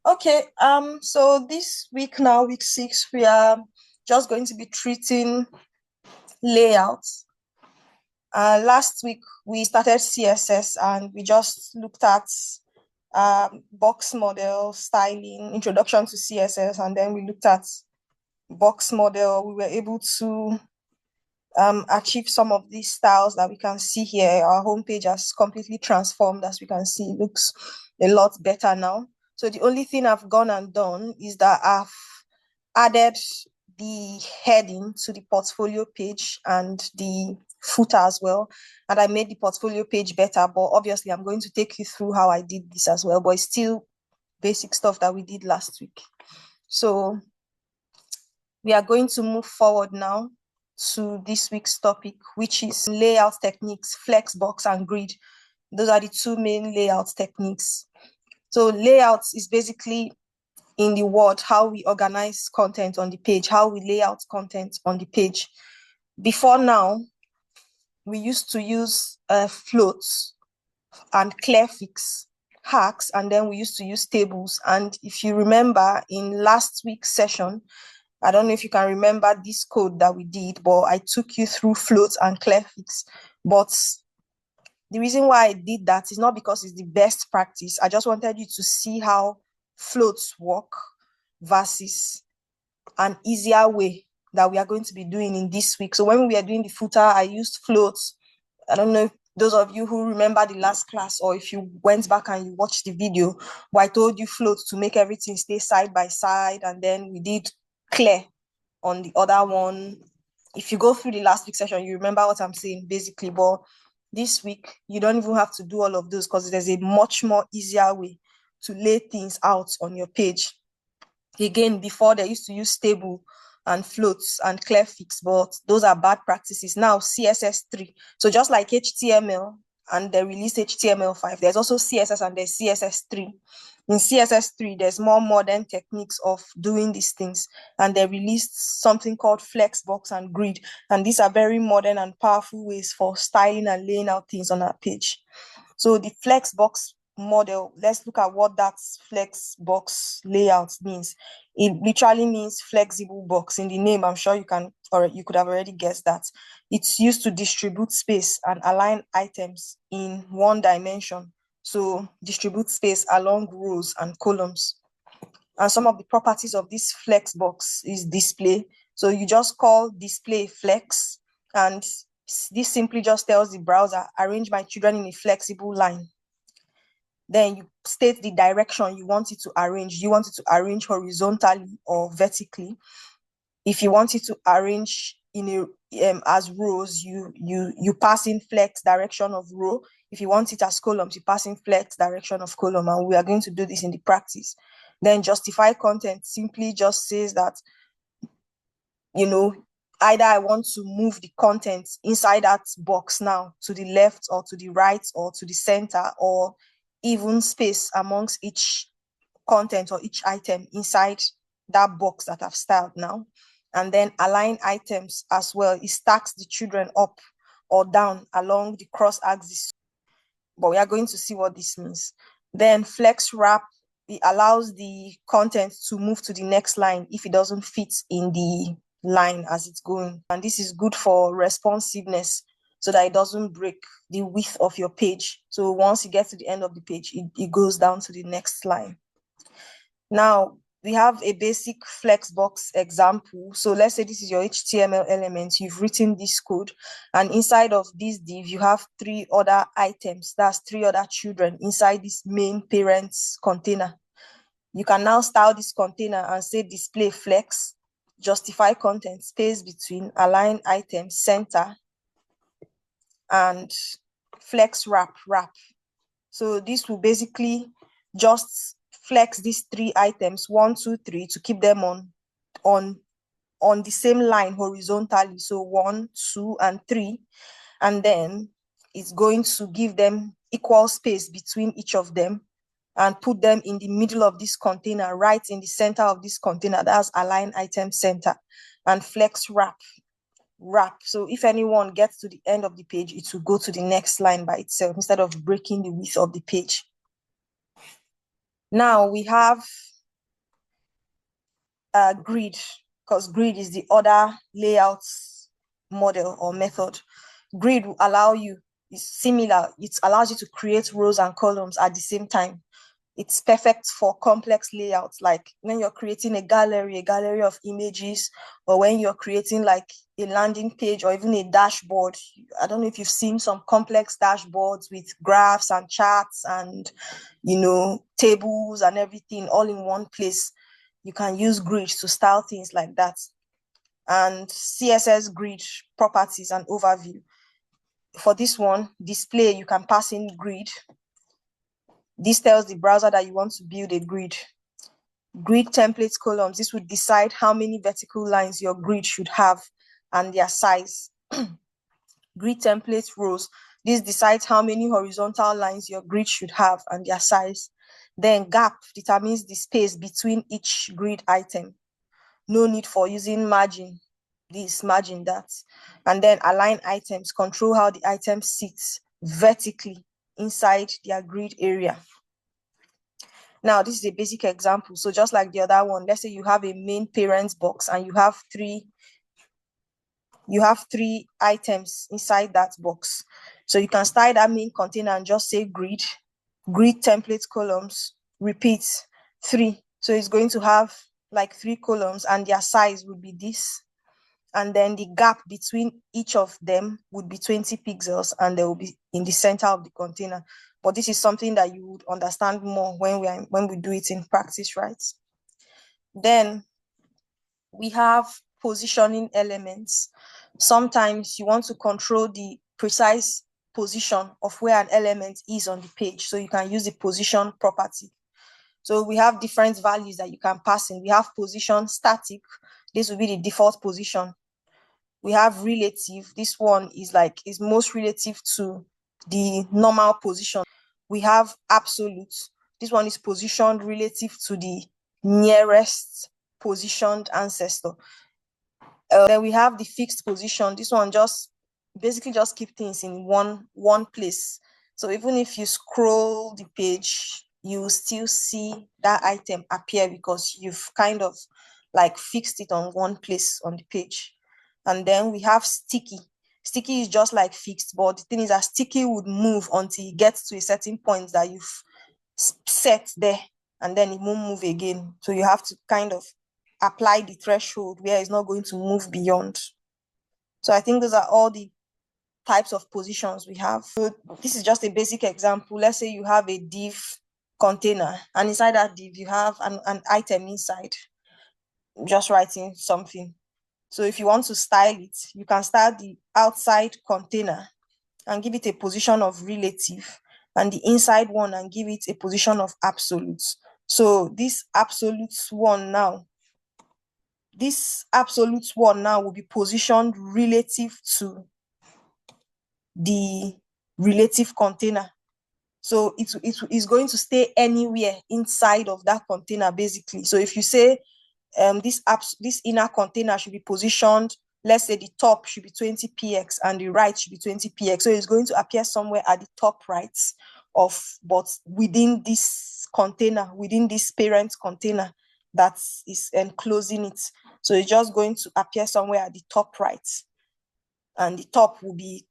Okay, so this week now, week 6, we are just going to be treating layouts. Last week we started CSS and we just looked at box model, styling, introduction to CSS, and then we looked at box model. We were able to achieve some of these styles that we can see here. Our homepage has completely transformed, as we can see. It looks a lot better now. So the only thing I've gone and done is that I've added the heading to the portfolio page and the footer as well. And I made the portfolio page better, but obviously I'm going to take you through how I did this as well, but it's still basic stuff that we did last week. So we are going to move forward now to this week's topic, which is layout techniques, Flexbox and grid. Those are the two main layout techniques. So layouts is basically, in the word, how we organize content on the page, how we lay out content on the page. Before now, we used to use floats and clearfix hacks, and then we used to use tables. And if you remember in last week's session, I don't know if you can remember this code that we did, but I took you through floats and clearfix. But the reason why I did that is not because it's the best practice. I just wanted you to see how floats work versus an easier way that we are going to be doing in this week. So when we are doing the footer, I used floats. I don't know if those of you who remember the last class, or if you went back and you watched the video, but I told you floats to make everything stay side by side, and then we did clear on the other one. If you go through the last week session, you remember what I'm saying basically. But this week, you don't even have to do all of those because there's a much more easier way to lay things out on your page. Again, before they used to use table and floats and clearfix, but those are bad practices. Now CSS3. So just like HTML and they released HTML5, there's also CSS and there's CSS3. In CSS3, there's more modern techniques of doing these things, and they released something called Flexbox and grid. And these are very modern and powerful ways for styling and laying out things on our page. So the Flexbox model, let's look at what that Flexbox layout means. It literally means flexible box. In the name, I'm sure you could have already guessed that. It's used to distribute space and align items in one dimension. So distribute space along rows and columns. And some of the properties of this Flexbox is display. So you just call display flex, and this simply just tells the browser, arrange my children in a flexible line. Then you state the direction you want it to arrange. You want it to arrange horizontally or vertically. If you want it to arrange in a as rows, you pass in flex direction of row. If you want it as columns, you pass in flex direction of column. And we are going to do this in the practice. Then justify content simply just says that, either I want to move the content inside that box now to the left or to the right or to the center, or even space amongst each content or each item inside that box that I've styled now. And then align items as well. It stacks the children up or down along the cross axis. But we are going to see what this means. Then flex wrap, it allows the content to move to the next line if it doesn't fit in the line as it's going. And this is good for responsiveness, so that it doesn't break the width of your page. So once you get to the end of the page, it goes down to the next line. Now, we have a basic Flexbox example. So let's say this is your HTML element. You've written this code, and inside of this div, you have 3 other items. That's 3 other children inside this main parents container. You can now style this container and say display flex, justify content, space between, align items, center, and flex wrap. So this will basically just flex these 3 items, 1, 2, 3, to keep them on the same line horizontally. So 1, 2, and 3, and then it's going to give them equal space between each of them and put them in the middle of this container, right in the center of this container. That's align item center. And flex wrap. So if anyone gets to the end of the page, it will go to the next line by itself instead of breaking the width of the page. Now we have grid, because grid is the other layout model or method. Grid will allow you, it's similar, it allows you to create rows and columns at the same time. It's perfect for complex layouts, like when you're creating a gallery of images, or when you're creating like a landing page or even a dashboard. I don't know if you've seen some complex dashboards with graphs and charts and, you know, tables and everything all in one place. You can use grid to style things like that. And CSS grid properties and overview. For this one, display, you can pass in grid. This tells the browser that you want to build a grid. Grid template columns, this would decide how many vertical lines your grid should have and their size. Grid template rows, this decides how many horizontal lines your grid should have and their size. Then gap determines the space between each grid item. No need for using margin this, margin that. And then align items, control how the item sits vertically inside their grid area. Now, this is a basic example. So just like the other one, let's say you have a main parents box and you have three items inside that box. So you can style that main container and just say grid template columns, repeat 3. So it's going to have like 3 columns and their size would be this. And then the gap between each of them would be 20 pixels and they will be in the center of the container. But this is something that you would understand more when we do it in practice, right? Then we have positioning elements. Sometimes you want to control the precise position of where an element is on the page. So you can use the position property. So we have different values that you can pass in. We have position static. This will be the default position. We have relative. This one is most relative to the normal position. We have absolute. This one is positioned relative to the nearest positioned ancestor. Then we have the fixed position. This one just basically just keep things in one place. So even if you scroll the page, you will still see that item appear because you've kind of like fixed it on one place on the page. And then we have sticky. Sticky is just like fixed, but the thing is that sticky would move until it gets to a certain point that you've set there, and then it won't move again. So you have to kind of apply the threshold where it's not going to move beyond. So I think those are all the types of positions we have. So this is just a basic example. Let's say you have a div container, and inside that div you have an item inside, just writing something. So if you want to style it, you can start the outside container and give it a position of relative, and the inside one and give it a position of absolute. So this absolute one now will be positioned relative to the relative container. So it is going to stay anywhere inside of that container, basically. So if you say this inner container should be positioned, let's say the top should be 20 px and the right should be 20 px. So it's going to appear somewhere at the top right but within this container, within this parent container that is enclosing it. So it's just going to appear somewhere at the top right. And the top will be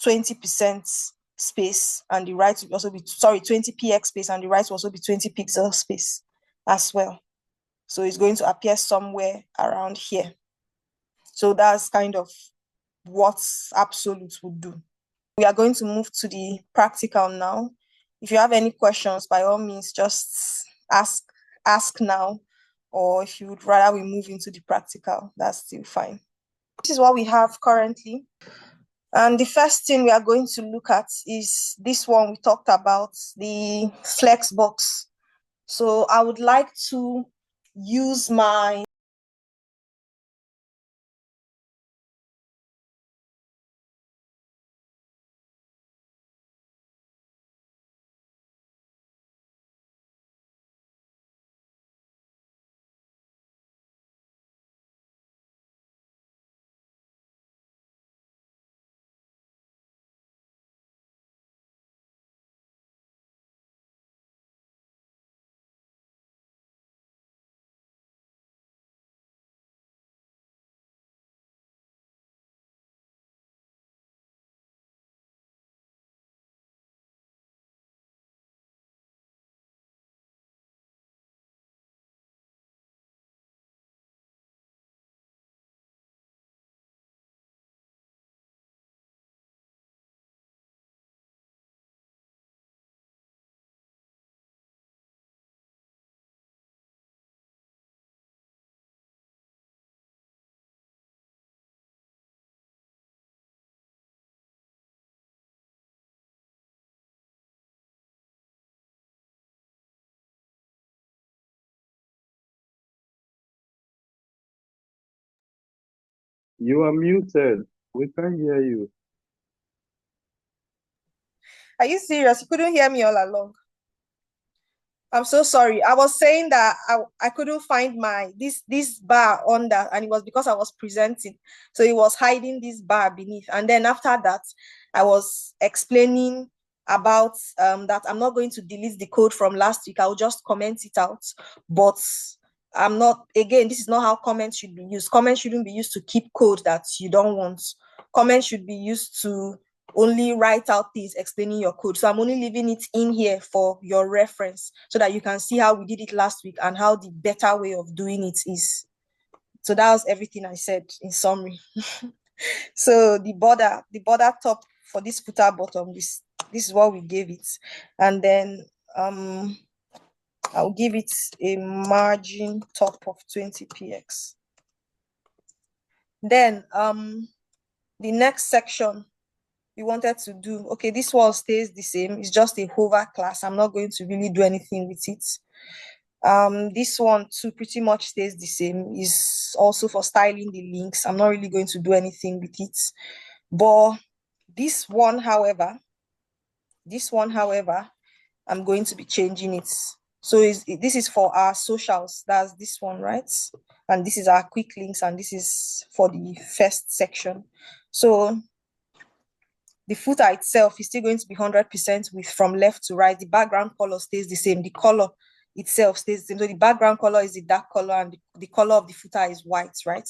20% space and the right will also be, 20 px space and the right will also be 20 pixel space as well. So it's going to appear somewhere around here. So that's kind of what absolute would do. We are going to move to the practical now. If you have any questions, by all means, just ask now, or if you would rather we move into the practical, that's still fine. This is what we have currently. And the first thing we are going to look at is this one we talked about, the Flexbox. So I would like to use my You are muted. We can't hear you. Are you serious? You couldn't hear me all along. I'm so sorry. I was saying that I couldn't find my this bar under, and it was because I was presenting. So it was hiding this bar beneath. And then after that, I was explaining about that I'm not going to delete the code from last week. I'll just comment it out. But I'm not, again, this is not how comments should be used. Comments shouldn't be used to keep code that you don't want. Comments should be used to only write out things explaining your code. So I'm only leaving it in here for your reference so that you can see how we did it last week and how the better way of doing it is. So that was everything I said in summary. So the border top for this footer bottom, this is what we gave it. And then I'll give it a margin top of 20 px. Then the next section we wanted to do, okay, this one stays the same. It's just a hover class. I'm not going to really do anything with it. This one too pretty much stays the same. Is also for styling the links. I'm not really going to do anything with it. But this one, however, I'm going to be changing it. So this is for our socials. That's this one, right? And this is our quick links, and this is for the first section. So the footer itself is still going to be 100% width from left to right. The background color stays the same. The color itself stays the same. So the background color is the dark color, and the color of the footer is white, right?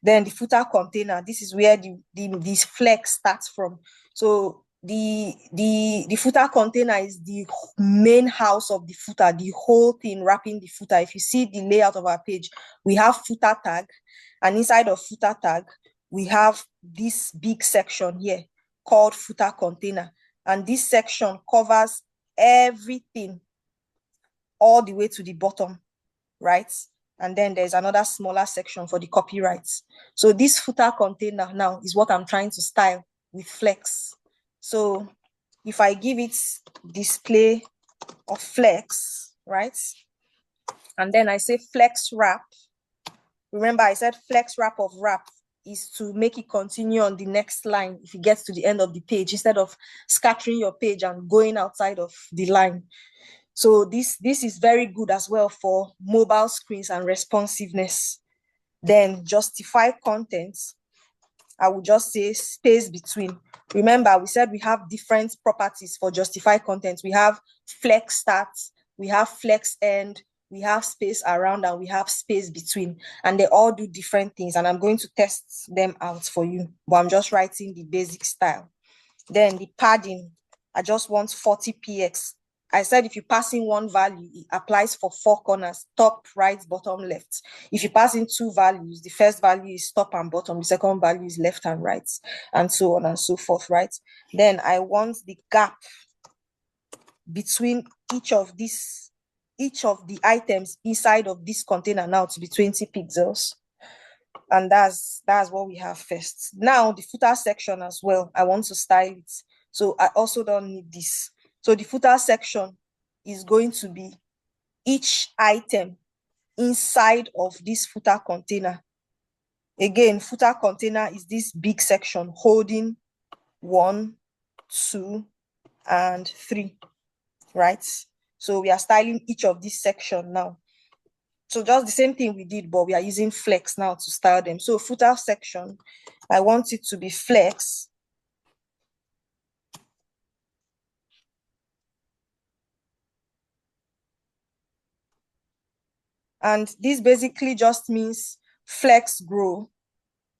Then the footer container, this is where this flex starts from. So the footer container is the main house of the footer, the whole thing wrapping the footer. If you see the layout of our page, we have footer tag, and inside of footer tag, we have this big section here called footer container. And this section covers everything all the way to the bottom, right? And then there's another smaller section for the copyrights. So this footer container now is what I'm trying to style with Flex. So if I give it display of Flex, right? And then I say Flex wrap. Remember, I said Flex wrap of wrap is to make it continue on the next line if it gets to the end of the page, instead of scattering your page and going outside of the line. So this is very good as well for mobile screens and responsiveness. Then justify content, I will just say space between. Remember, we said we have different properties for justify content. We have flex start, we have flex end, we have space around, and we have space between. And they all do different things. And I'm going to test them out for you, but I'm just writing the basic style. Then the padding, I just want 40 px. I said if you pass in one value, it applies for 4 corners, top, right, bottom, left. If you pass in 2 values, the first value is top and bottom, the second value is left and right, and so on and so forth, right? Then I want the gap between each of the items inside of this container now to be 20 pixels. And that's what we have first. Now the footer section as well, I want to style it. So I also don't need this. So the footer section is going to be each item inside of this footer container. Again, footer container is this big section holding 1, 2, and 3, right? So we are styling each of this section now. So just the same thing we did, but we are using Flex now to style them. So footer section, I want it to be Flex. And this basically just means Flex grow,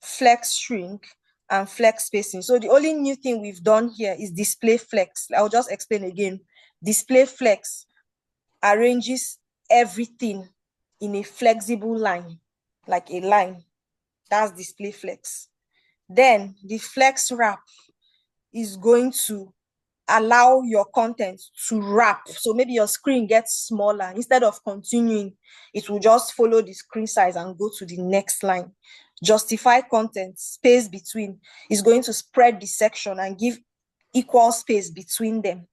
Flex shrink, and Flex spacing. So the only new thing we've done here is display Flex. I'll just explain again. Display Flex arranges everything in a flexible line, like a line. That's display Flex. Then the Flex wrap is going to allow your content to wrap. So maybe your screen gets smaller. Instead of continuing, it will just follow the screen size and go to the next line. Justify content, space between, is going to spread the section and give equal space between them,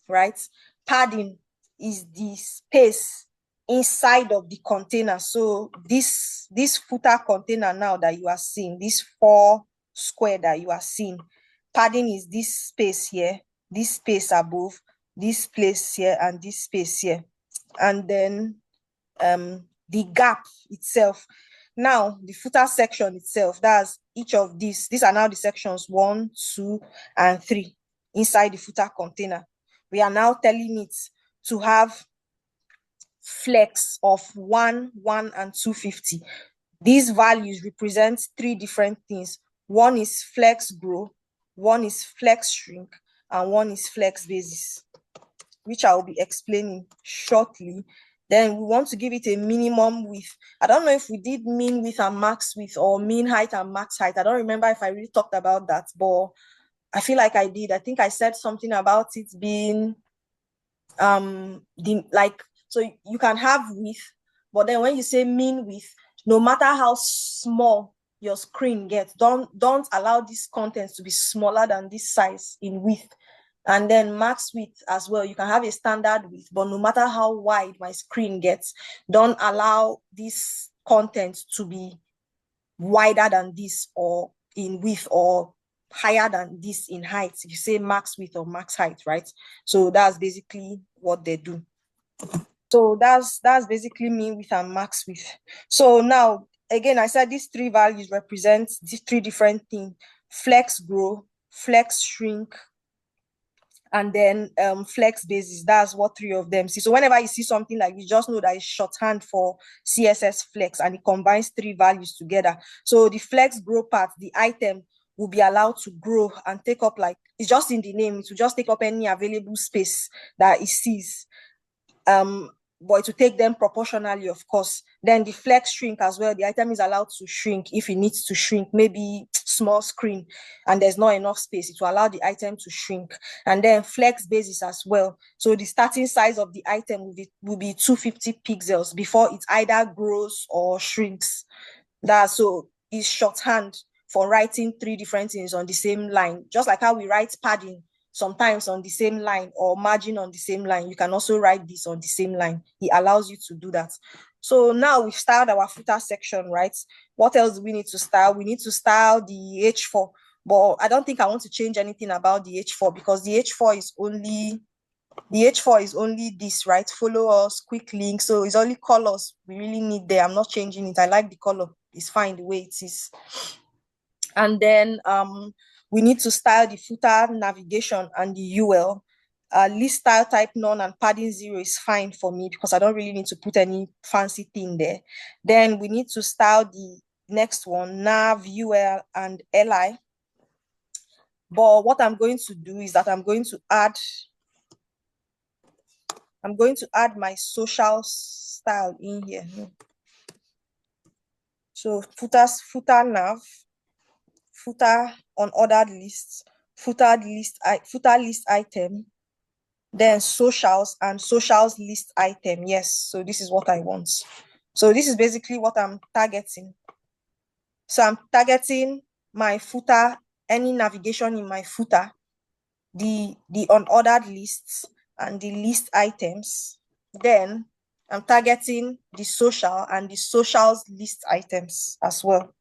right? Padding is the space inside of the container. So this footer container now that you are seeing, this 4 square that you are seeing, padding is this space here, this space above, this place here, and this space here. And then the gap itself. Now, the footer section itself, that's each of these are now the sections 1, 2, and 3 inside the footer container. We are now telling it to have flex of 1, 1, and 250. These values represent 3 different things. One is flex grow, one is flex shrink, and one is flex basis, which I will be explaining shortly. Then we want to give it a minimum width. I don't know if we did mean width and max width or mean height and max height. I don't remember if I really talked about that, but I feel like I did. I think I said something about it being so you can have width, but then when you say mean width, no matter how small your screen gets, don't allow this content to be smaller than this size in width. And then max width as well, you can have a standard width, but no matter how wide my screen gets, don't allow this content to be wider than this or in width or higher than this in height. If you say max width or max height, right? So that's basically what they do. So that's basically mean width and max width. So now, again, I said these 3 values represent these 3 different things: flex grow, flex shrink, and then flex basis. That's what 3 of them see. So whenever you see something like this, just know that it's shorthand for CSS flex, and it combines 3 values together. So the flex grow part, the item will be allowed to grow and take up, like, it's just in the name, it will just take up any available space that it sees. But to take them proportionally, of course. Then the flex shrink as well, the item is allowed to shrink if it needs to shrink, maybe small screen and there's not enough space, it will allow the item to shrink. And then flex basis as well. So the starting size of the item will be 250 pixels before it either grows or shrinks. So it's shorthand for writing 3 different things on the same line. Just like how we write padding sometimes on the same line or margin on the same line, you can also write this on the same line. It allows you to do that. So now we've styled our footer section, right? What else do we need to style? We need to style the H4, but I don't think I want to change anything about the H4 because the H4 is only this, right? Follow us, quick link. So it's only colors we really need there. I'm not changing it. I like the color. It's fine the way it is. And then we need to style the footer navigation and the UL. List style type none and padding 0 is fine for me because I don't really need to put any fancy thing there. Then we need to style the next one, nav, UL, and LI. But what I'm going to do is that I'm going to add my social style in here. So footer nav, footer unordered lists, footer list item, then socials and socials list item. Yes, so this is what I want. So this is basically what I'm targeting. So I'm targeting my footer, any navigation in my footer, the unordered lists and the list items. Then I'm targeting the social and the socials list items as well.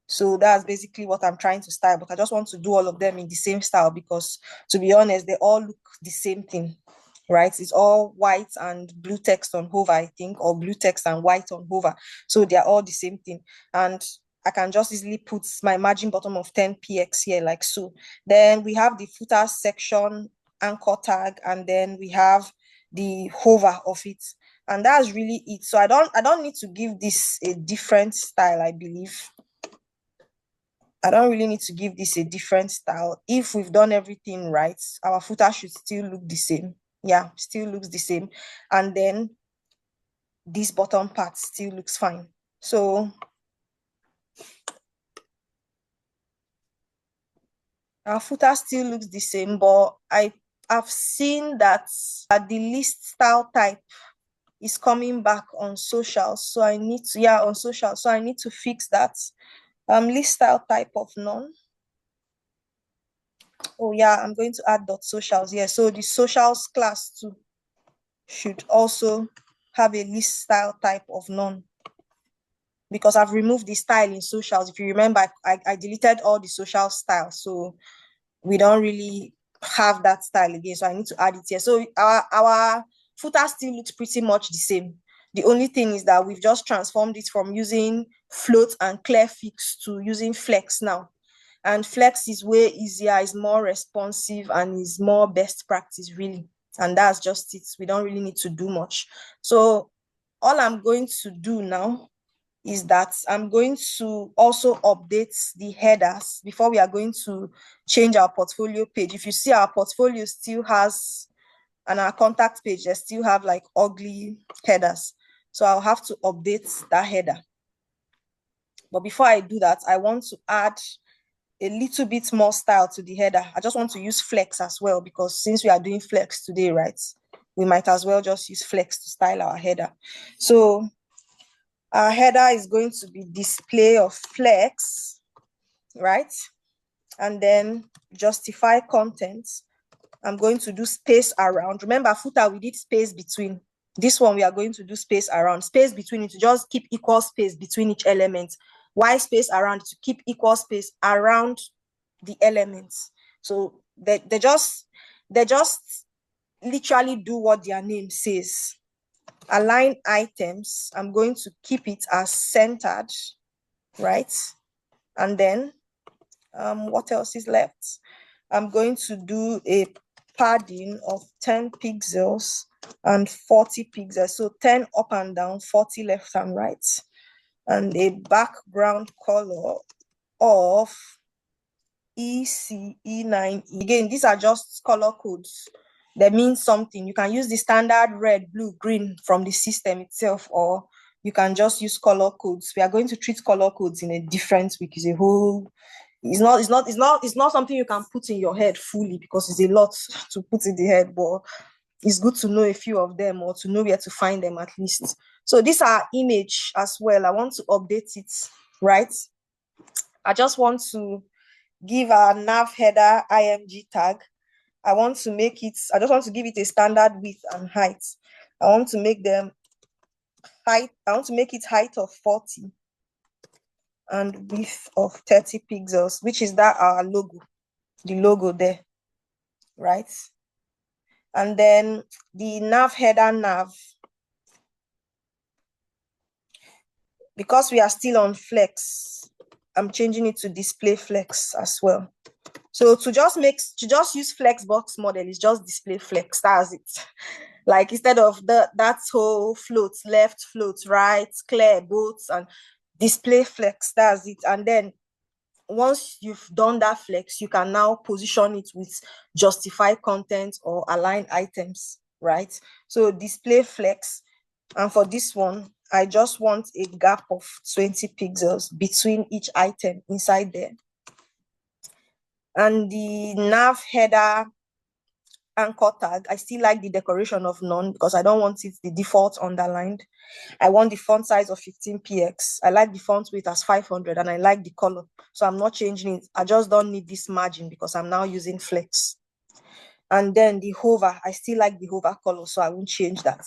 So that's basically what I'm trying to style, but I just want to do all of them in the same style because, to be honest, they all look the same thing, right? It's all white and blue text on hover, I think, or blue text and white on hover. So they're all the same thing. And I can just easily put my margin bottom of 10px here, like so. Then we have the footer section anchor tag, and then we have the hover of it. And that's really it. So I don't need to give this a different style, I believe. I don't really need to give this a different style. If we've done everything right, our footer should still look the same. Yeah, still looks the same. And then this bottom part still looks fine. So our footer still looks the same, but I've seen that the list style type is coming back on social. So I need to, on social. So I need to fix that. List style type of none. Oh yeah, I'm going to add dot socials here. So the socials class too should also have a list style type of none, because I've removed the style in socials. If you remember, I deleted all the social styles, so we don't really have that style again, so I need to add it here. So our footer still looks pretty much the same. The only thing is that we've just transformed it from using float and clear fix to using flex now. And flex is way easier, is more responsive, and is more best practice, really. And that's just it. We don't really need to do much. So all I'm going to do now is that I'm going to also update the headers before we are going to change our portfolio page. If you see, our portfolio still has, and our contact page, they still have like ugly headers. So I'll have to update that header. But before I do that, I want to add a little bit more style to the header. I just want to use flex as well, because since we are doing flex today, right, we might as well just use flex to style our header. So our header is going to be display of flex, right? And then justify content. I'm going to do space around. Remember, footer, we did space between. This one, we are going to do space around. Space between it to just keep equal space between each element. Why space around? To keep equal space around the elements. So they just literally do what their name says. Align items, I'm going to keep it as centered, right? And then what else is left? I'm going to do a padding of 10 pixels and 40 pixels. So 10 up and down, 40 left and right. And a background color of ECE9E. Again, these are just color codes. They mean something. You can use the standard red, blue, green from the system itself, or you can just use color codes. We are going to treat color codes in a different week. It's a whole, it's not something you can put in your head fully, because it's a lot to put in the head, but it's good to know a few of them, or to know where to find them at least. So these are image as well. I want to update it, right? I just want to give our nav header img tag. I just want to give it a standard width and height. I want to make them height, I want to make it height of 40 and width of 30 pixels, which is that our logo, the logo there, right? And then the nav header nav, because we are still on flex, I'm changing it to display flex as well. So to just use Flexbox model is just display flex. That's it. Like, instead of that whole float, left, float, right, clear, both, and display flex, that's it. And then once you've done that flex, you can now position it with justify content or align items, right? So display flex. And for this one, I just want a gap of 20 pixels between each item inside there. And the nav header anchor tag, I still like the decoration of none, because I don't want it the default underlined. I want the font size of 15px. I like the font weight as 500, and I like the color, so I'm not changing it. I just don't need this margin because I'm now using flex. And then the hover, I still like the hover color, so I won't change that.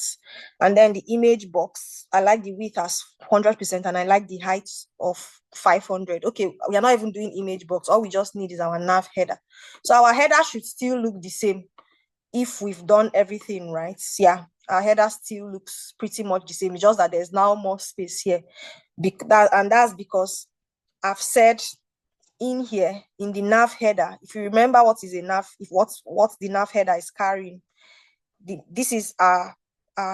And then the image box, I like the width as 100%, and I like the height of 500. Okay, we are not even doing image box. All we just need is our nav header. So our header should still look the same if we've done everything right. Yeah, our header still looks pretty much the same. It's just that there's now more space here. And that's because I've said in here, in the nav header, if you remember what is a nav, if what the nav header is carrying, this is our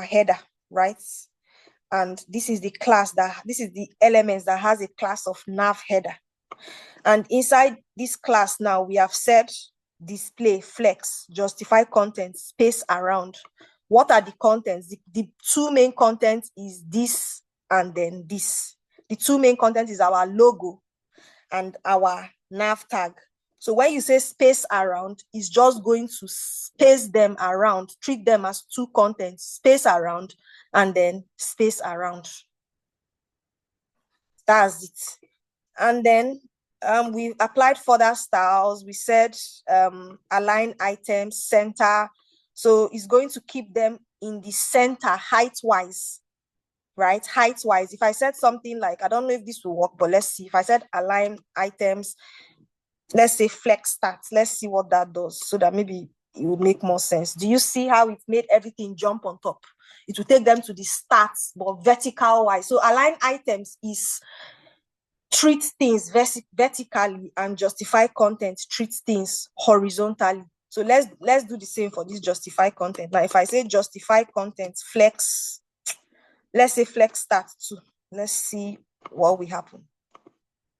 header, right? And this is the elements that has a class of nav header. And inside this class now, we have said display, flex, justify content, space around. What are the contents? The two main contents is this and then this. The two main contents is our logo and our nav tag. So when you say space around, it's just going to space them around, treat them as two contents, space around, and then space around. That's it. And then we applied further styles. We said align items, center. So it's going to keep them in the center height-wise, right? Height-wise. If I said something like, I don't know if this will work, but let's see. If I said align items, let's say flex start, let's see what that does so that maybe it would make more sense. Do you see how it made everything jump on top? It will take them to the starts, but vertical wise. So align items is treat things vertically, and justify content treat things horizontally. So let's do the same for this justify content. Now, if I say justify content flex, let's say flex start too. Let's see what will happen.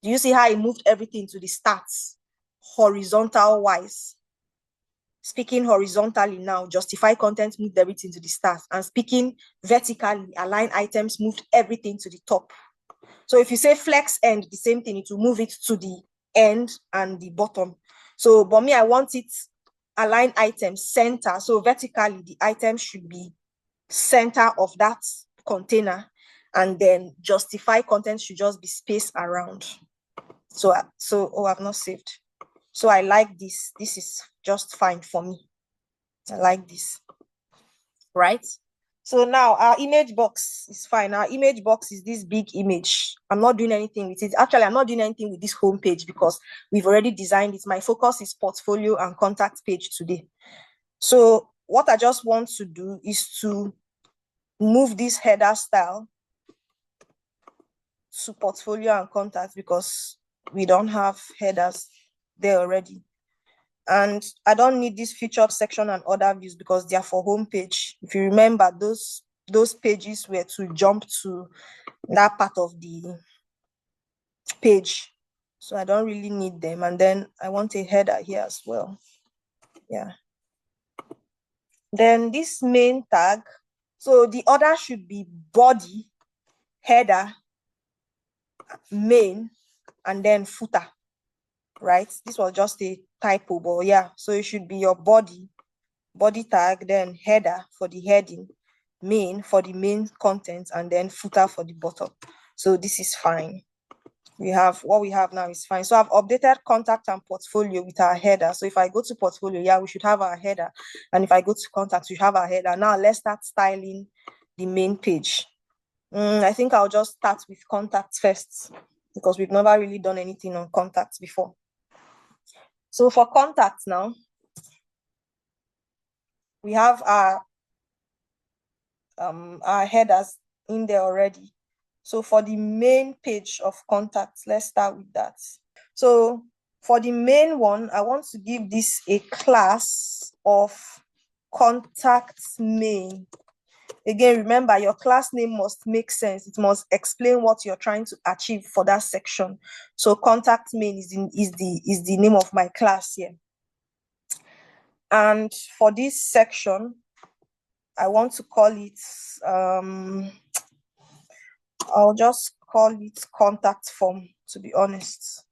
Do you see how it moved everything to the starts horizontal wise? Speaking horizontally now, justify content moved everything to the start, and speaking vertically, align items moved everything to the top. So if you say flex end, the same thing, it will move it to the end and the bottom. So, but me, I want it align items center. So vertically, the item should be center of that container, and then justify content should just be spaced around. So oh, I've not saved. So I like this. This is just fine for me. I like this, right? So now our image box is fine. Our image box is this big image. I'm not doing anything with it. Actually, I'm not doing anything with this home page because we've already designed it. My focus is portfolio and contact page today. So what I just want to do is to move this header style to portfolio and contact because we don't have headers there already. And I don't need this featured section and other views because they are for home page. If you remember, those pages were to jump to that part of the page. So I don't really need them. And then I want a header here as well. Yeah. Then this main tag. So the order should be body, header, main, and then footer, right? This was just a typo, but yeah. So it should be your body tag, then header for the heading, main for the main content, and then footer for the bottom. So this is fine. What we have now is fine. So I've updated contact and portfolio with our header. So if I go to portfolio, yeah, we should have our header. And if I go to contact, we have our header. Now let's start styling the main page. I think I'll just start with contacts first because we've never really done anything on contacts before. So for contacts now, we have our headers in there already. So for the main page of contacts, let's start with that. So for the main one, I want to give this a class of contacts main. Again, remember your class name must make sense. It must explain what you're trying to achieve for that section. So contact main is the name of my class here. And for this section, I want to call it, I'll just call it contact form, to be honest,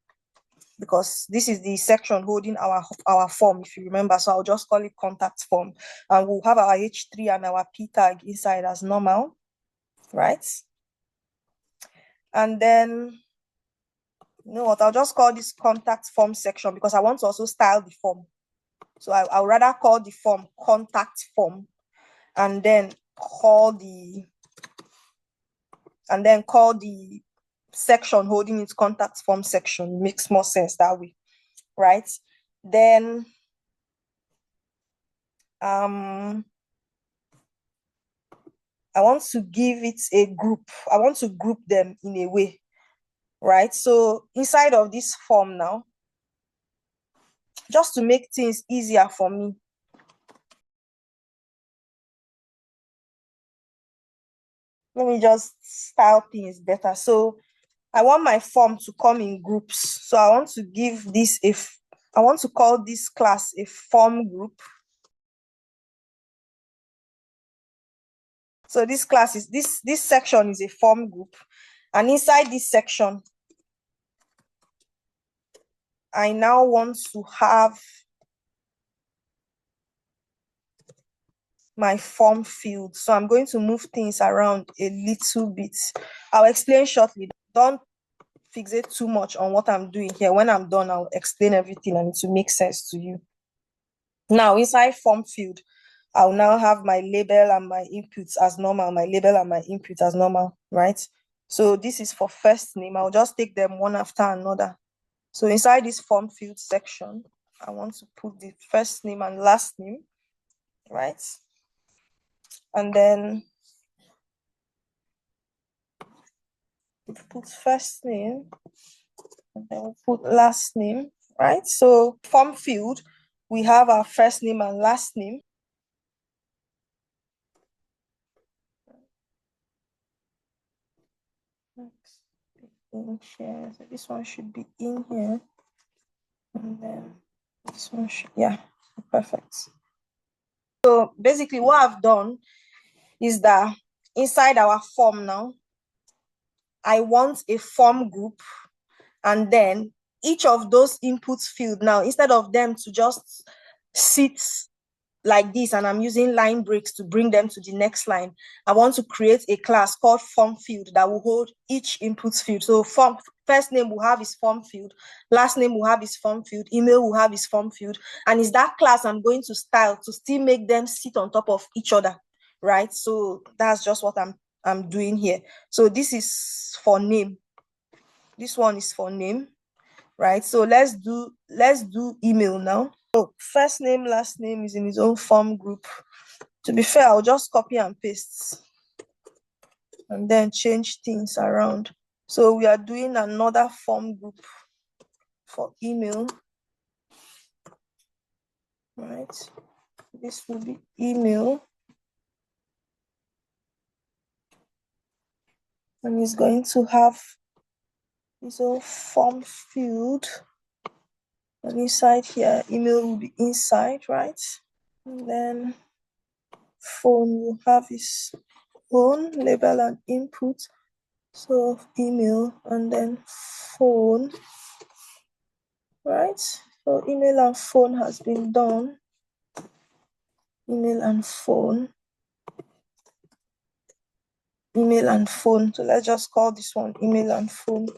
because this is the section holding our form, if you remember. So I'll just call it contact form, and we'll have our H3 and our P tag inside as normal, right? And then, you know what, I'll just call this contact form section because I want to also style the form. So I'll rather call the form contact form, and then call the section holding its contact form section. Makes more sense that way, right? Then I want to give it a group. I want to group them in a way, right? So inside of this form now, just to make things easier for me, let me just style things better. So I want my form to come in groups. So I want to give this I want to call this class a form group. So this class is this section is a form group, and inside this section, I now want to have my form field. So I'm going to move things around a little bit. I'll explain shortly. Don't fixate too much on what I'm doing here. When I'm done, I'll explain everything and it will make sense to you. Now, inside form field, I'll now have my label and my inputs as normal, my label and my input as normal, right? So this is for first name. I'll just take them one after another. So inside this form field section, I want to put the first name and last name, right? And then we put first name, and then we put last name, right? So form field, we have our first name and last name. In here, so this one should be in here, and then this one should, yeah, perfect. So basically what I've done is that inside our form now, I want a form group, and then each of those inputs field now, instead of them to just sit like this and I'm using line breaks to bring them to the next line, I want to create a class called form field that will hold each input field. So form first name will have its form field, last name will have its form field, email will have its form field, and it's that class I'm going to style to still make them sit on top of each other, right? So that's just what I'm doing here. So this is for name. This one is for name, right? So let's do email now. So first name, last name is in its own form group. To be fair, I'll just copy and paste and then change things around. So we are doing another form group for email, right? This will be email. And it's going to have its own form field. And inside here, email will be inside, right? And then phone will have its own label and input. So email and then phone, right? So email and phone has been done. Email and phone. Email and phone. So let's just call this one email and phone.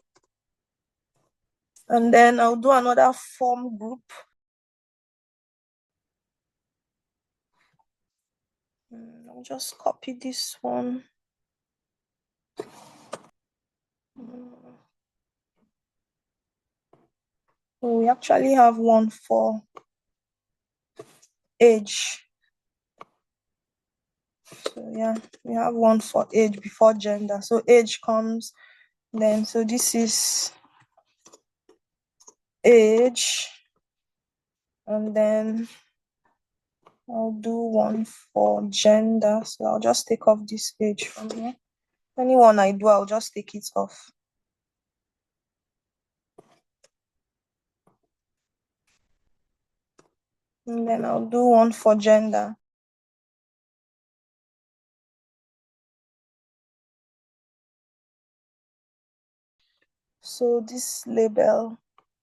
And then I'll do another form group. I'll just copy this one. So we actually have one for age. So yeah, we have one for age before gender. So age comes then. So this is age. And then I'll do one for gender. So I'll just take off this age from here. Anyone I do, I'll just take it off. And then I'll do one for gender. So this label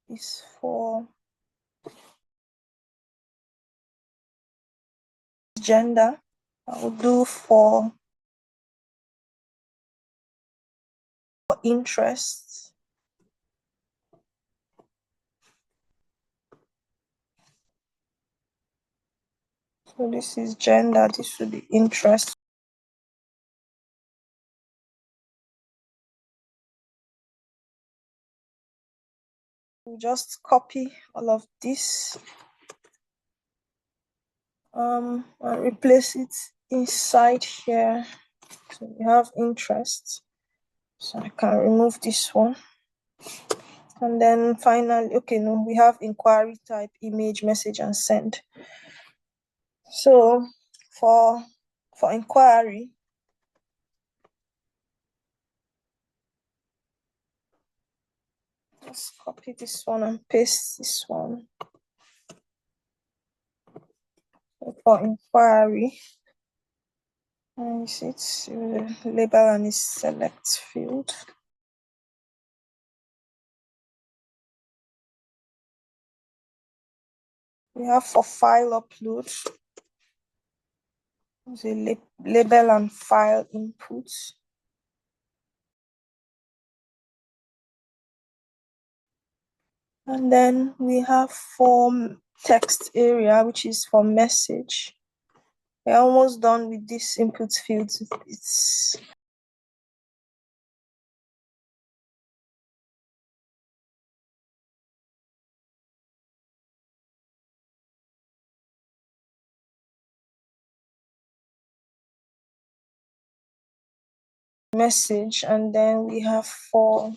is for gender. I'll do for interest. So this is gender, this will be interest. We'll just copy all of this and replace it inside here. So we have interest. So I can remove this one. And then finally, okay, no, we have inquiry type, image, message, and send. So for inquiry, let's copy this one and paste this one. So for inquiry, and it's label and its select field. We have for file upload, the label and file input. And then we have for text area, which is for message. We're almost done with this input field. It's message, and then we have for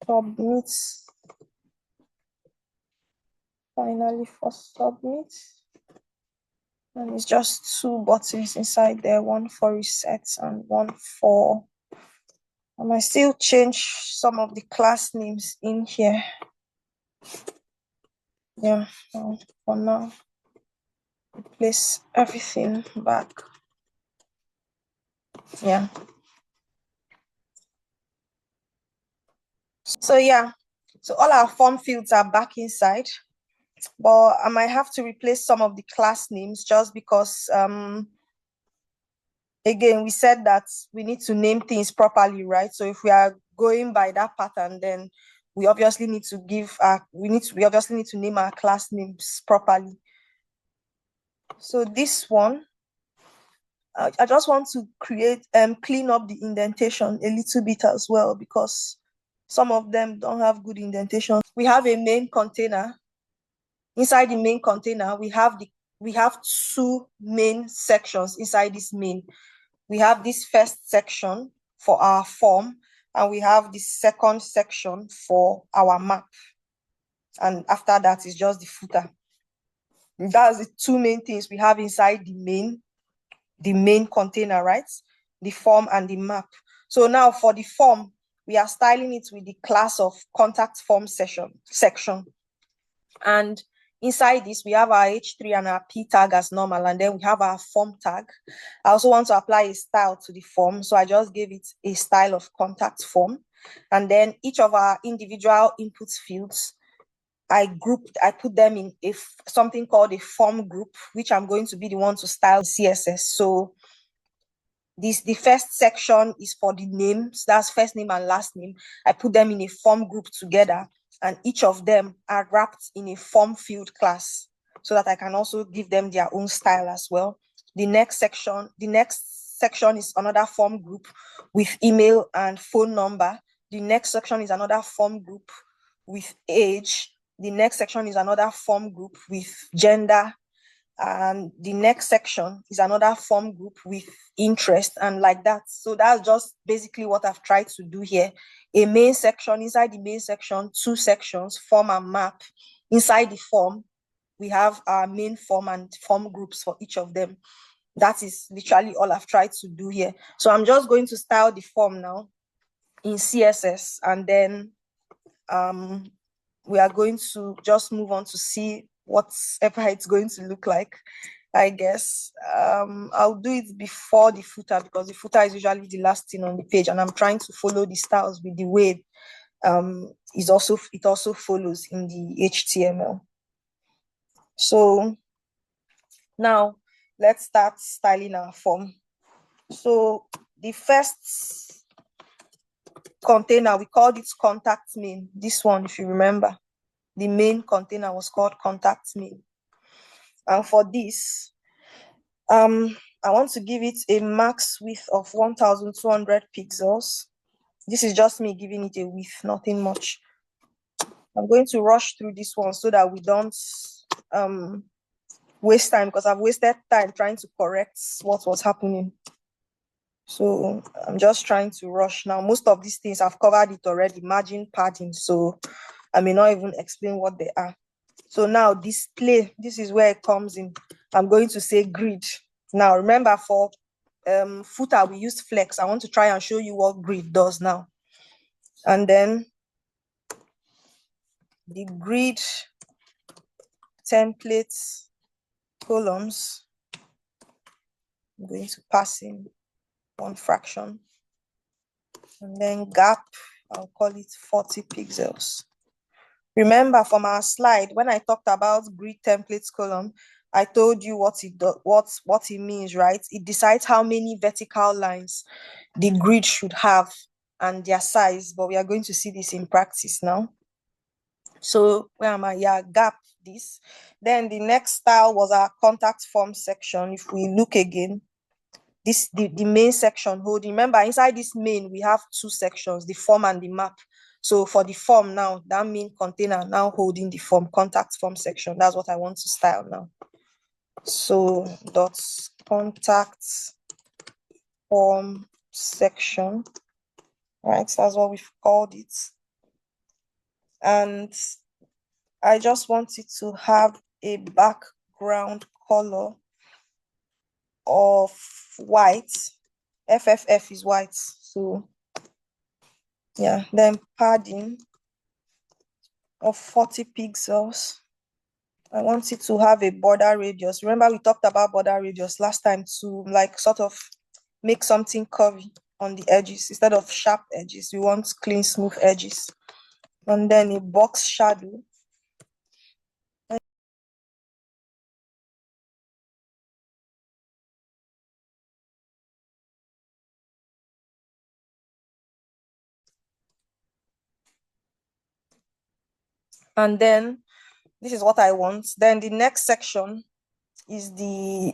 submit. Finally, for submit, and it's just two buttons inside there, one for reset and one for. I might still change some of the class names in here. Yeah, for now, replace everything back. Yeah. So yeah, so all our form fields are back inside, but I might have to replace some of the class names just because again, we said that we need to name things properly, right? So if we are going by that pattern, then we obviously need to obviously need to name our class names properly. So this one, I just want to clean up the indentation a little bit as well, because some of them don't have good indentation. We have a main container. Inside the main container, we have two main sections inside this main. We have this first section for our form, and we have the second section for our map. And after that is just the footer. That's the two main things we have inside the main container, right? The form and the map. So now for the form, we are styling it with the class of contact form section. And inside this, we have our H3 and our P tag as normal, and then we have our form tag. I also want to apply a style to the form, so I just gave it a style of contact form. And then each of our individual input fields, I put them in something called a form group, which I'm going to be the one to style CSS. So the first section is for the names, that's first name and last name. I put them in a form group together, and each of them are wrapped in a form field class so that I can also give them their own style as well. The next section is another form group with email and phone number. The next section is another form group with age. The next section is another form group with gender. And the next section is another form group with interest, and like that. So that's just basically what I've tried to do here. A main section, inside the main section, two sections, form and map. Inside the form, we have our main form and form groups for each of them. That is literally all I've tried to do here. So I'm just going to style the form now in CSS, and then we are going to just move on to see whatever it's going to look like, I guess. I'll do it before the footer, because the footer is usually the last thing on the page, and I'm trying to follow the styles with the way it also follows in the HTML. So now let's start styling our form. So the first container, we called it contact main. This one, if you remember, the main container was called contact main. And for this, I want to give it a max width of 1200 pixels. This is just me giving it a width, nothing much. I'm going to rush through this one so that we don't waste time, because I've wasted time trying to correct what was happening. So I'm just trying to rush now. Most of these things I've covered it already, margin, padding, so I may not even explain what they are. So now display, this is where it comes in. I'm going to say grid. Now remember, for footer we used flex. I want to try and show you what grid does now. And then the grid templates columns, I'm going to pass in one fraction, and then gap, I'll call it 40 pixels. Remember from our slide, when I talked about grid templates column, I told you what it means, right? It decides how many vertical lines the grid should have and their size, but we are going to see this in practice now. So where am I? Yeah, gap this. Then the next style was our contact form section. If we look again, this the main section holding. Remember, inside this main, we have two sections, the form and the map. So for the form now, that main container now holding the form, contact form section. That's what I want to style now. So dot contact form section, right? That's what we've called it. And I just want it to have a background color of white. FFF is white. So yeah, then padding of 40 pixels. I want it to have a border radius. Remember, we talked about border radius last time to like sort of make something curvy on the edges. Instead of sharp edges, we want clean, smooth edges. And then a box shadow. And then this is what I want. Then the next section is the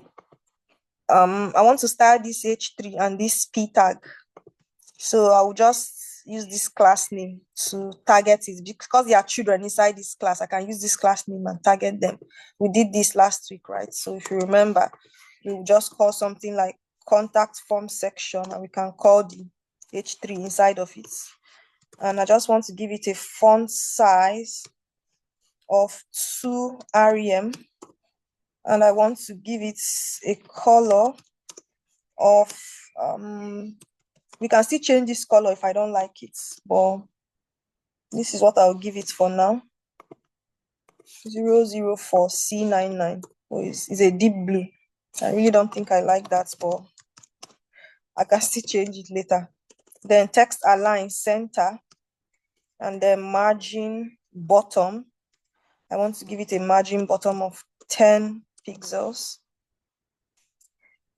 I want to style this H3 and this P tag. So I will just use this class name to target it because there are children inside this class. I can use this class name and target them. We did this last week, right? So if you remember, we will just call something like contact form section, and we can call the H3 inside of it. And I just want to give it a font size of 2 rem, and I want to give it a color of we can still change this color if I don't like it, but this is what I'll give it for now. 004 C99. It's a deep blue. I really don't think I like that, but I can still change it later. Then text align center, and then margin bottom. I want to give it a margin bottom of 10 pixels.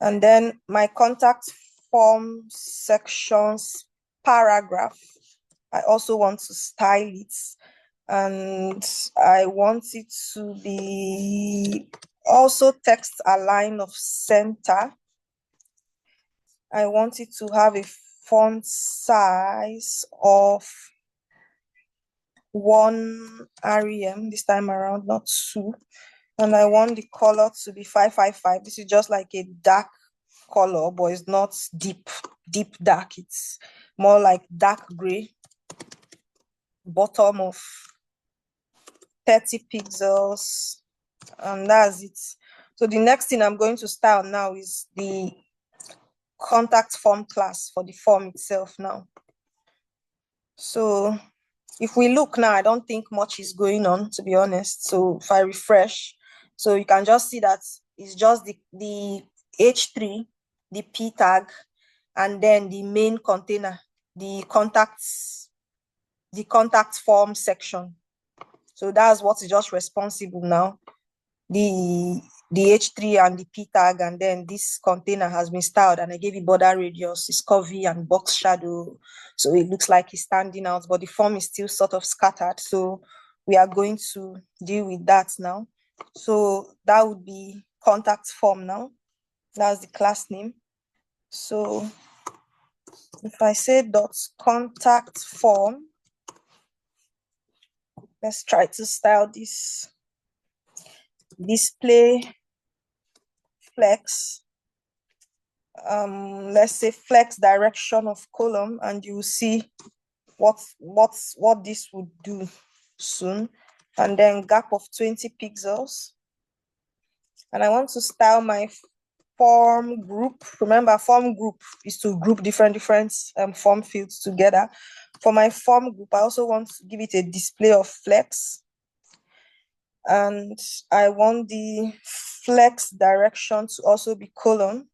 And then my contact form sections paragraph, I also want to style it, and I want it to be also text align of center. I want it to have a font size of 1 rem this time around, not 2. And I want the color to be 555. This is just like a dark color, but it's not deep dark. It's more like dark gray. Bottom of 30 pixels, and that's it. So the next thing I'm going to style now is the contact form class for the form itself now. So if we look now, I don't think much is going on, to be honest. So if I refresh, so you can just see that it's just the H3, the P tag, and then the main container, the contact form section. So that's what's just responsible now. The H3 and the P tag, and then this container has been styled, and I gave it border radius, it's curvy and box shadow, so it looks like it's standing out, but the form is still sort of scattered. So we are going to deal with that now. So that would be contact form now. That's the class name. So if I say dot contact form, let's try to style this display flex. Let's say flex direction of column, and you will see what this would do soon. And then gap of 20 pixels. And I want to style my form group. Remember, form group is to group different form fields together. For my form group, I also want to give it a display of flex. And I want the flex direction to also be colon.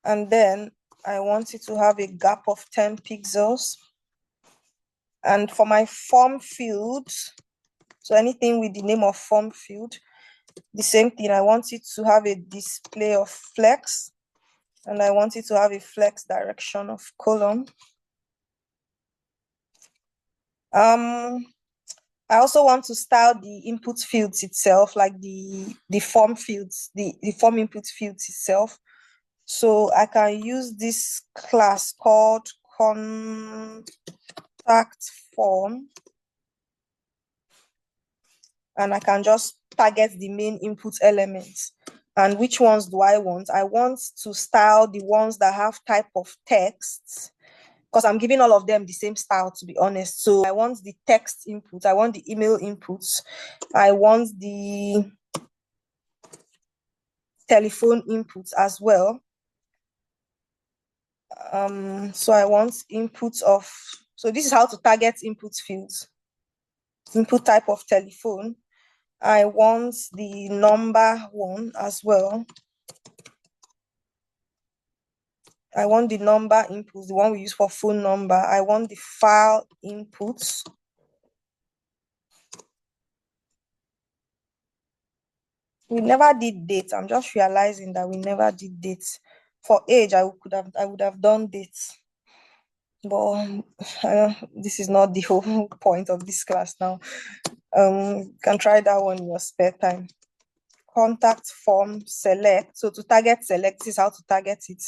And then I want it to have a gap of 10 pixels. And for my form field, so anything with the name of form field, the same thing, I want it to have a display of flex, and I want it to have a flex direction of column. I also want to style the input fields itself, like the form fields, the form input fields itself. So I can use this class called contact form, and I can just target the main input elements. And which ones do I want? I want to style the ones that have type of text, because I'm giving all of them the same style, to be honest. So I want the text input, I want the email inputs, I want the telephone inputs as well. So I want inputs of, so this is how to target input fields. Input type of telephone. I want the number one as well. I want the number inputs, the one we use for phone number. I want the file inputs. We never did date. I'm just realizing that we never did dates. For age, I would have done dates. But this is not the whole point of this class now. You can try that one in your spare time. Contact form select. So to target select, this is how to target it.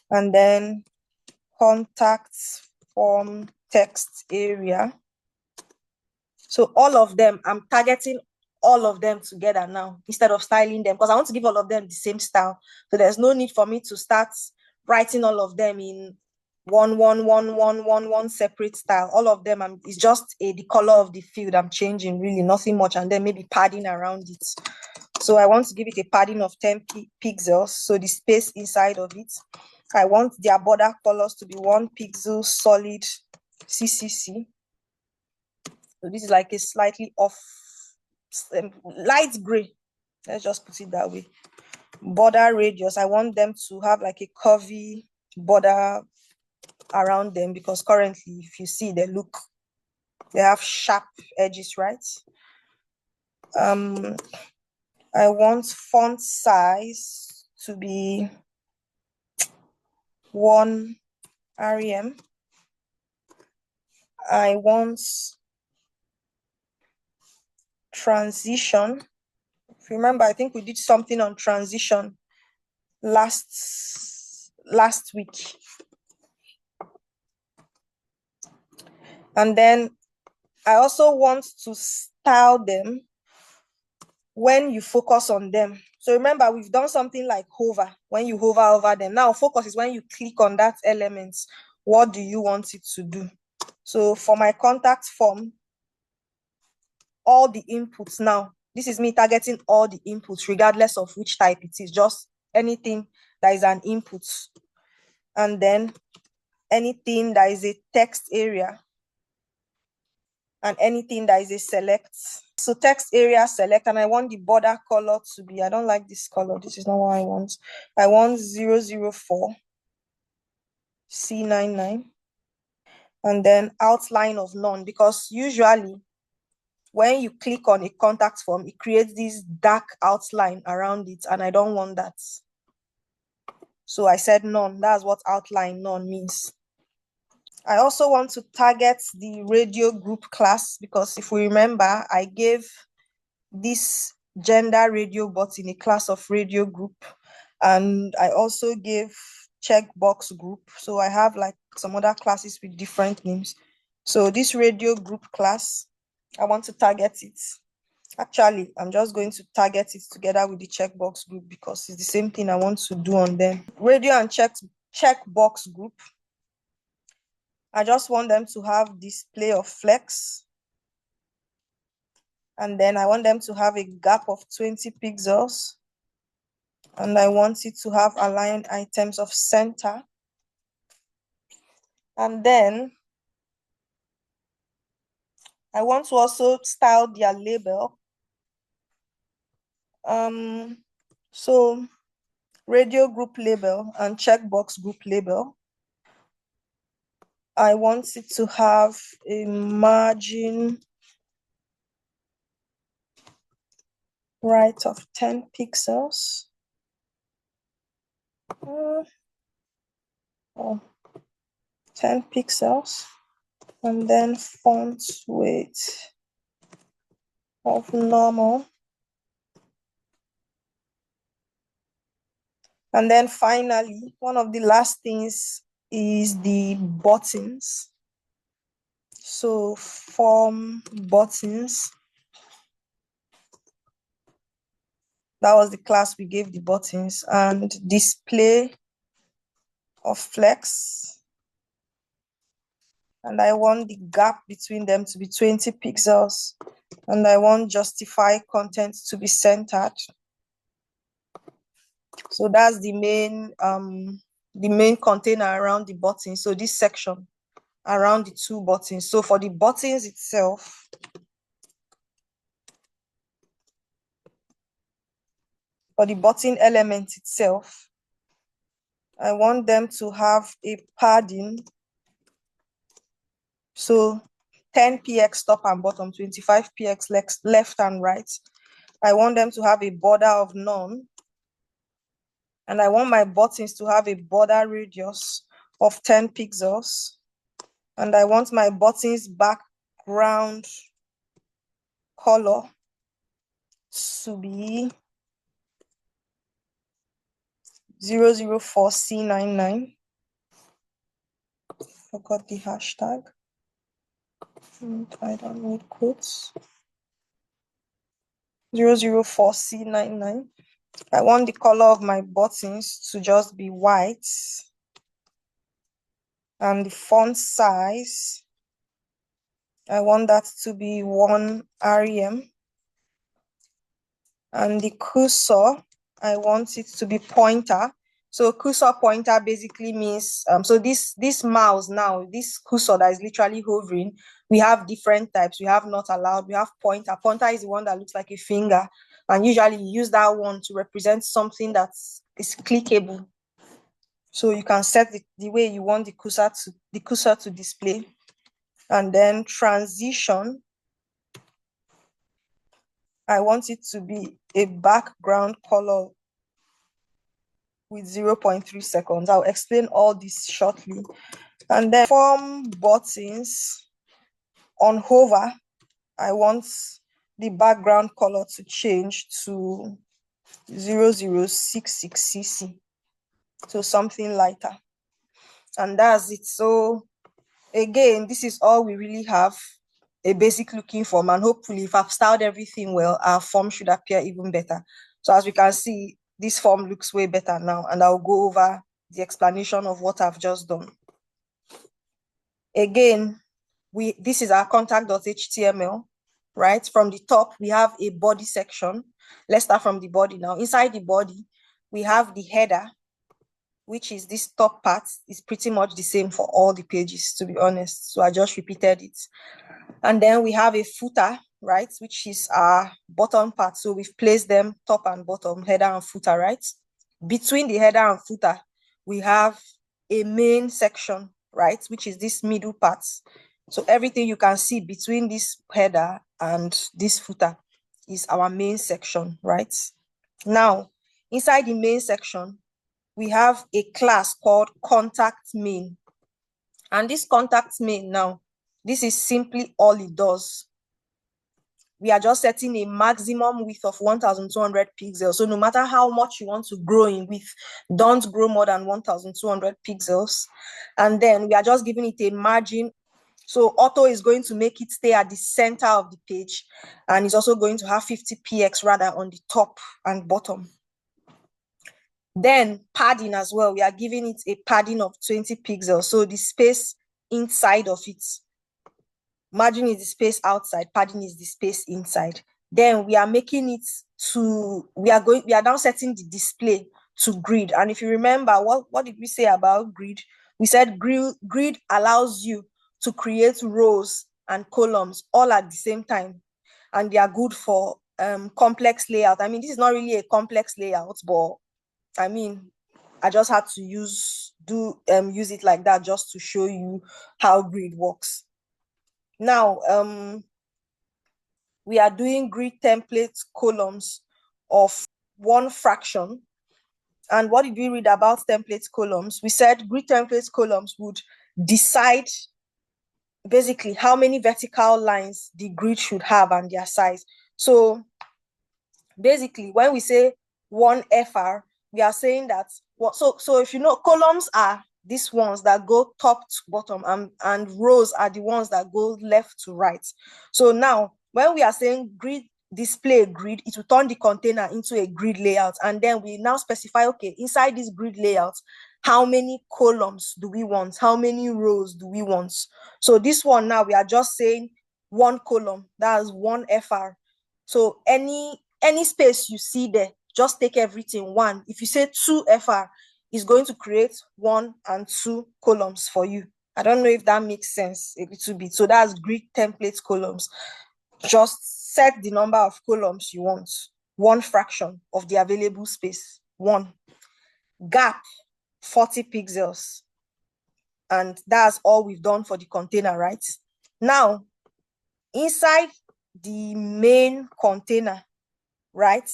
And then contact form text area. So all of them, I'm targeting all of them together now instead of styling them, because I want to give all of them the same style. So there's no need for me to start writing all of them in one separate style. All of them, it's just the color of the field I'm changing, really nothing much, and then maybe padding around it. So I want to give it a padding of 10 pixels, so the space inside of it. I want their border colors to be 1 pixel solid CCC. So this is like a slightly off, light gray. Let's just put it that way. Border radius, I want them to have like a curvy border around them, because currently, if you see, they have sharp edges, right? I want font size to be 1 rem. I want transition. If you remember, I think we did something on transition last week. And then I also want to style them when you focus on them. So remember, we've done something like hover, when you hover over them. Now focus is when you click on that element. What do you want it to do? So for my contact form, all the inputs now, this is me targeting all the inputs regardless of which type it is, just anything that is an input. And then anything that is a text area, and anything that is a select. So text area select, and I want the border color to be, I don't like this color, this is not what I want. I want 004 C99, and then outline of none, because usually when you click on a contact form, it creates this dark outline around it, and I don't want that. So I said none. That's what outline none means. I also want to target the radio group class, because if we remember, I gave this gender radio bot in a class of radio group, and I also gave checkbox group. So I have like some other classes with different names. So this radio group class, I want to target it. Actually, I'm just going to target it together with the checkbox group, because it's the same thing I want to do on them. Radio and checkbox group, I just want them to have display of flex. And then I want them to have a gap of 20 pixels. And I want it to have aligned items of center. And then I want to also style their label. So radio group label and checkbox group label, I want it to have a margin right of 10 pixels. Oh, 10 pixels. and then font weight of normal. And then finally, one of the last things is the buttons. So form buttons. That was the class we gave the buttons, and display of flex. And I want the gap between them to be 20 pixels. And I want justify content to be centered. So that's the main container around the button. So this section around the two buttons. So for the buttons itself, for the button element itself, I want them to have a padding. So 10 px top and bottom, 25 px left and right. I want them to have a border of none. And I want my buttons to have a border radius of 10 pixels. And I want my buttons background color to be 004C99. Forgot the hashtag. I don't need quotes. 004C99. I want the color of my buttons to just be white. And the font size, I want that to be 1 rem. And the cursor, I want it to be pointer. So cursor pointer basically means, so this mouse now, this cursor that is literally hovering, we have different types. We have not allowed, we have pointer. Pointer is the one that looks like a finger. And usually you use that one to represent something that is clickable. So you can set the way you want the cursor to display. And then transition, I want it to be a background color with 0.3 seconds. I'll explain all this shortly. And then form buttons on hover, I want the background color to change to 0066cc. So something lighter. And that's it. So again, this is all we really have a basic looking form, and hopefully if I've styled everything well, our form should appear even better. So as we can see, this form looks way better now, and I'll go over the explanation of what I've just done. Again, this is our contact.html, right? From the top, we have a body section. Let's start from the body now. Inside the body, we have the header, which is this top part. Is pretty much the same for all the pages, to be honest. So I just repeated it. And then we have a footer, right, which is our bottom part. So we've placed them top and bottom, header and footer, right? Between the header and footer, we have a main section, right, which is this middle part. So everything you can see between this header and this footer is our main section, right? Now, inside the main section, we have a class called contact main. And this contact main now, this is simply all it does. We are just setting a maximum width of 1200 pixels. So no matter how much you want to grow in width, don't grow more than 1200 pixels. And then we are just giving it a margin. So auto is going to make it stay at the center of the page. And it's also going to have 50 px rather on the top and bottom. Then padding as well, we are giving it a padding of 20 pixels. So the space inside of it, margin is the space outside, padding is the space inside. Then we are making it to, we are now setting the display to grid. And if you remember, what did we say about grid? We said grid allows you to create rows and columns all at the same time. And they are good for complex layout. I mean, this is not really a complex layout, but I mean, I just had to use it like that just to show you how grid works. Now, we are doing grid template columns of 1 fraction. And what did we read about template columns? We said grid template columns would decide basically how many vertical lines the grid should have and their size. So basically, when we say 1 FR, we are saying that so if you know, columns are these ones that go top to bottom, and rows are the ones that go left to right. So now when we are saying grid display grid, it will turn the container into a grid layout, and then we now specify, okay, inside this grid layout, how many columns do we want, how many rows do we want. So this one now, we are just saying 1 column, that's 1 FR. So any space you see there, just take everything 1. If you say 2 FR, it's going to create 1 and 2 columns for you. I don't know if that makes sense a little bit. So that's grid template columns. Just set the number of columns you want, 1 fraction of the available space, 1. Gap, 40 pixels. And that's all we've done for the container, right? Now, inside the main container, right?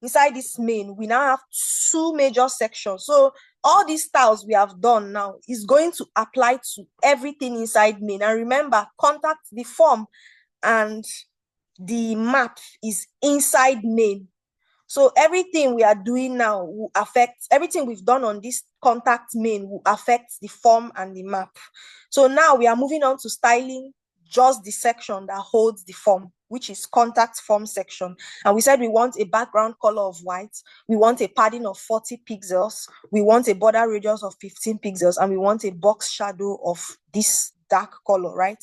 Inside this main, we now have 2 major sections. So all these styles we have done now is going to apply to everything inside main. And remember, contact, the form, and the map is inside main. So everything we are doing now will affect, everything we've done on this contact main will affect the form and the map. So now we are moving on to styling just the section that holds the form, which is contact form section. And we said we want a background color of white, we want a padding of 40 pixels, we want a border radius of 15 pixels, and we want a box shadow of this dark color, right?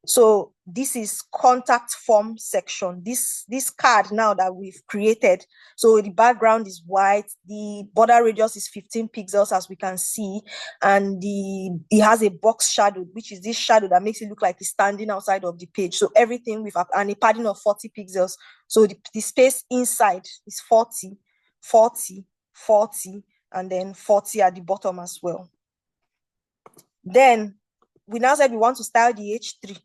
So this is contact form section. This card now that we've created. So the background is white, the border radius is 15 pixels, as we can see, and it has a box shadow, which is this shadow that makes it look like it's standing outside of the page. So everything with and a padding of 40 pixels. So the space inside is 40, 40, 40, and then 40 at the bottom as well. Then we now said we want to style the H3.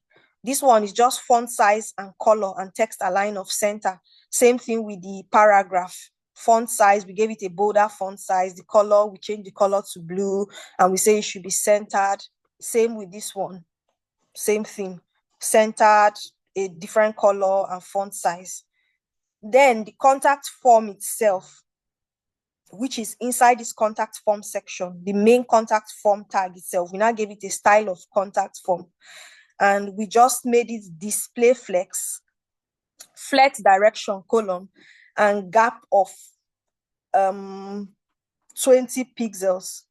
This one is just font size and color and text align of center. Same thing with the paragraph. Font size, we gave it a bolder font size. The color, we changed the color to blue, and we say it should be centered. Same with this one. Same thing. Centered, a different color and font size. Then the contact form itself, which is inside this contact form section, the main contact form tag itself, we now gave it a style of contact form. And we just made it display flex direction column, and gap of 20 pixels,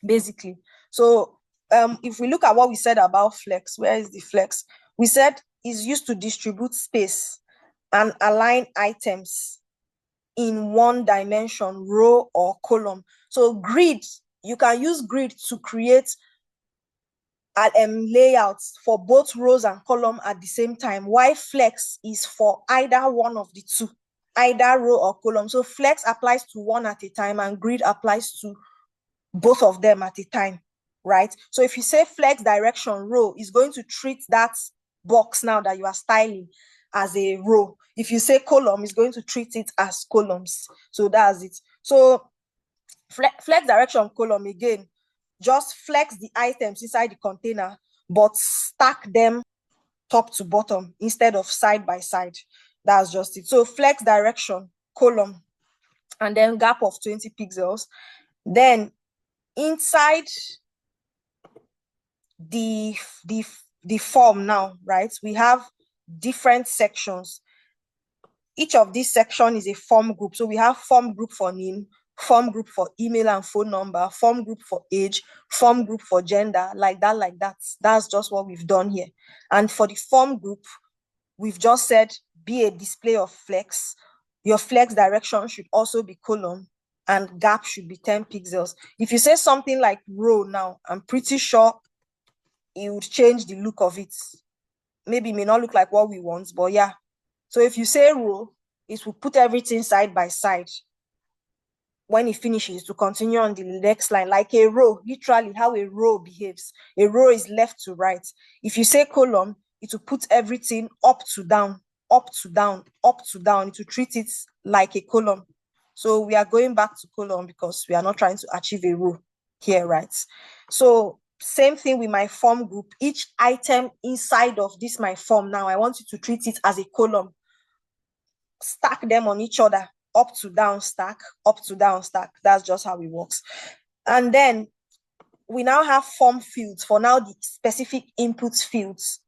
basically. So if we look at what we said about flex, where is the flex? We said it's used to distribute space and align items in one dimension, row or column. So grid, you can use grid to create layouts for both rows and column at the same time, while flex is for either one of the two, either row or column. So flex applies to one at a time, and grid applies to both of them at a time, right? So if you say flex direction row, is going to treat that box now that you are styling as a row. If you say column, is going to treat it as columns. So that's it. So flex direction column, again, just flex the items inside the container, but stack them top to bottom instead of side by side. That's just it. So flex direction column, and then gap of 20 pixels. Then inside the form now, right, we have different sections. Each of these sections is a form group. So we have form group for name, form group for email and phone number, form group for age, form group for gender, like that. That's just what we've done here. And for the form group, we've just said be a display of flex. Your flex direction should also be column, and gap should be 10 pixels. If you say something like row now, I'm pretty sure it would change the look of it. Maybe it may not look like what we want, but yeah. So if you say row, it will put everything side by side. When it finishes, to continue on the next line, like a row, literally how a row behaves. A row is left to right. If you say column, it will put everything up to down, up to down, up to down. It will treat it like a column. So we are going back to column because we are not trying to achieve a row here, right? So same thing with my form group. Each item inside of this my form now, I want you to treat it as a column. Stack them on each other, up to down stack, up to down stack. That's just how it works. And then we now have form fields for now the specific input fields.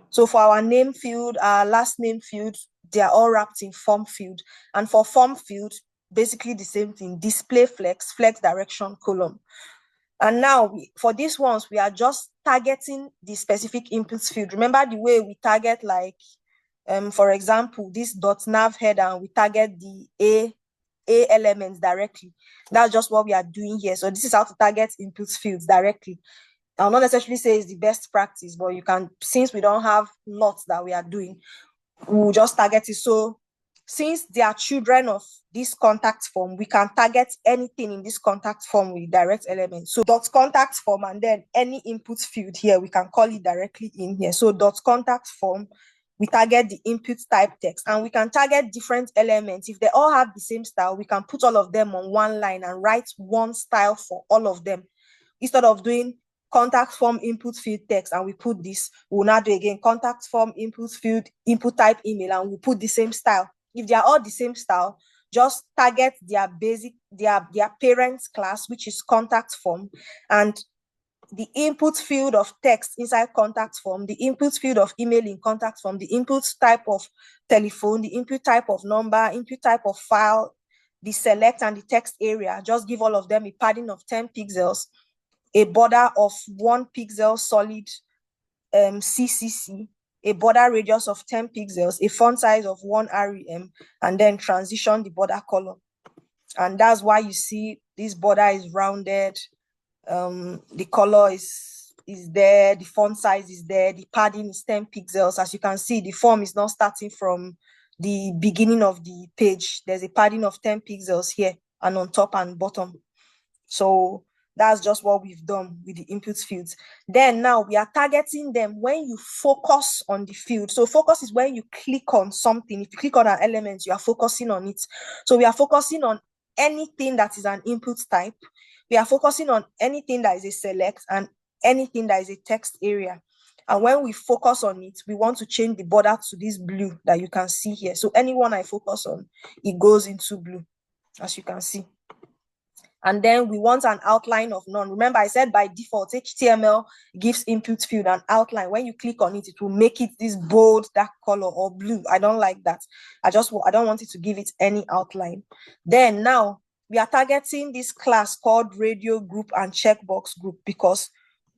So for our name field, our last name field, they are all wrapped in form field. And for form field, basically the same thing, display flex, flex direction column. And now for these ones, we are just targeting the specific inputs field. Remember the way we target, like, for example, this .nav header, and we target the A elements directly. That's just what we are doing here. So this is how to target inputs fields directly. I'll not necessarily say it's the best practice, but you can, since we don't have lots that we are doing, we'll just target it. So since they are children of this contact form, we can target anything in this contact form with direct elements. So dot contact form, and then any input field here, we can call it directly in here. So dot contact form, we target the input type text, and we can target different elements. If they all have the same style, we can put all of them on one line and write one style for all of them. Instead of doing contact form input field text and we put this, we'll now do again contact form input field input type email, and we'll put the same style. If they are all the same style, just target their basic, their parents class, which is contact form, and the input field of text inside contact form, the input field of email in contact form, the input type of telephone, the input type of number, input type of file, the select and the text area. Just give all of them a padding of 10 pixels, a border of 1 pixel solid CCC, a border radius of 10 pixels, a font size of 1 rem, and then transition the border color. And that's why you see this border is rounded, the color is there, the font size is there, the padding is 10 pixels. As you can see, the form is not starting from the beginning of the page. There's a padding of 10 pixels here and on top and bottom. So that's just what we've done with the input fields. Then now we are targeting them when you focus on the field. So focus is when you click on something. If you click on an element, you are focusing on it. So we are focusing on anything that is an input type. We are focusing on anything that is a select and anything that is a text area. And when we focus on it, we want to change the border to this blue that you can see here. So anyone I focus on, it goes into blue, as you can see. And then we want an outline of none. Remember, I said by default, HTML gives input field an outline. When you click on it, it will make it this bold, dark color or blue. I don't like that. I don't want it to give it any outline. Then now we are targeting this class called radio group and checkbox group because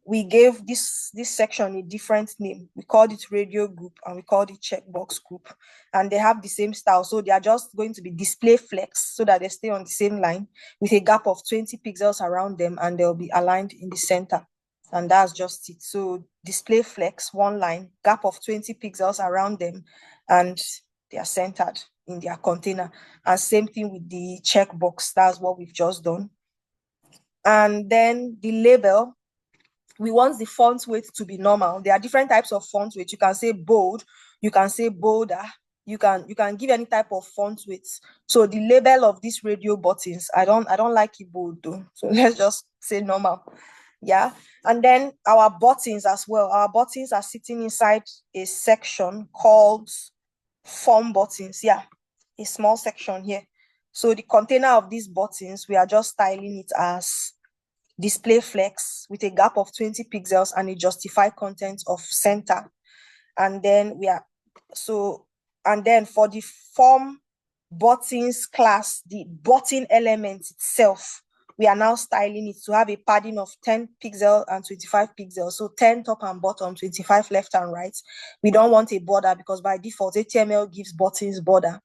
we gave this section a different name. We called it radio group and we called it checkbox group, and they have the same style. So they are just going to be display flex so that they stay on the same line with a gap of 20 pixels around them, and they'll be aligned in the center. And that's just it. So display flex, one line, gap of 20 pixels around them, and they are centered in their container. And same thing with the checkbox. That's what we've just done. And then the label, we want the font weight to be normal. There are different types of font weight. You can say bold, you can say bolder, you can give any type of font weight. So the label of these radio buttons, I don't like it bold though. So let's just say normal. Yeah. And then our buttons as well. Our buttons are sitting inside a section called form buttons. Yeah, a small section here. So the container of these buttons, we are just styling it as display flex with a gap of 20 pixels and a justify content of center. And then and then for the form buttons class, the button element itself, we are now styling it to have a padding of 10 pixels and 25 pixels. So 10 top and bottom, 25 left and right. We don't want a border because by default, HTML gives buttons border.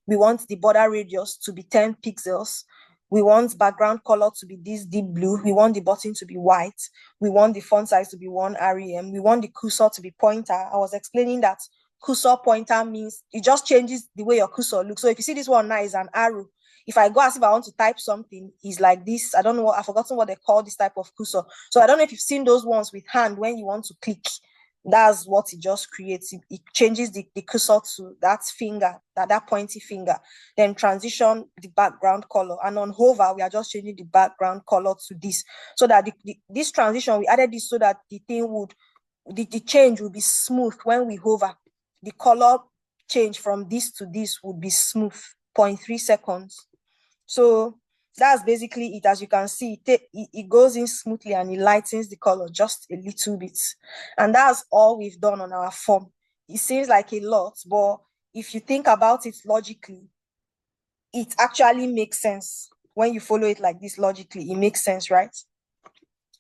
We want the border radius to be 10 pixels. We want background color to be this deep blue. We want the button to be white. We want the font size to be 1 rem. We want the cursor to be pointer. I was explaining that cursor pointer means it just changes the way your cursor looks. So if you see this one now is an arrow. If I go as if I want to type something, it's like this. I don't know I've forgotten what they call this type of cursor. So I don't know if you've seen those ones with hand when you want to click. That's what it just creates. It changes the cursor to that finger, that pointy finger, then transition the background color. And on hover, we are just changing the background color to this, so that this transition, we added this so that the thing would, the change will be smooth when we hover. The color change from this to this would be smooth, 0.3 seconds. So that's basically it. As you can see, it goes in smoothly and it lightens the color just a little bit. And that's all we've done on our form. It seems like a lot, but if you think about it logically, it actually makes sense. When you follow it like this logically, it makes sense, right?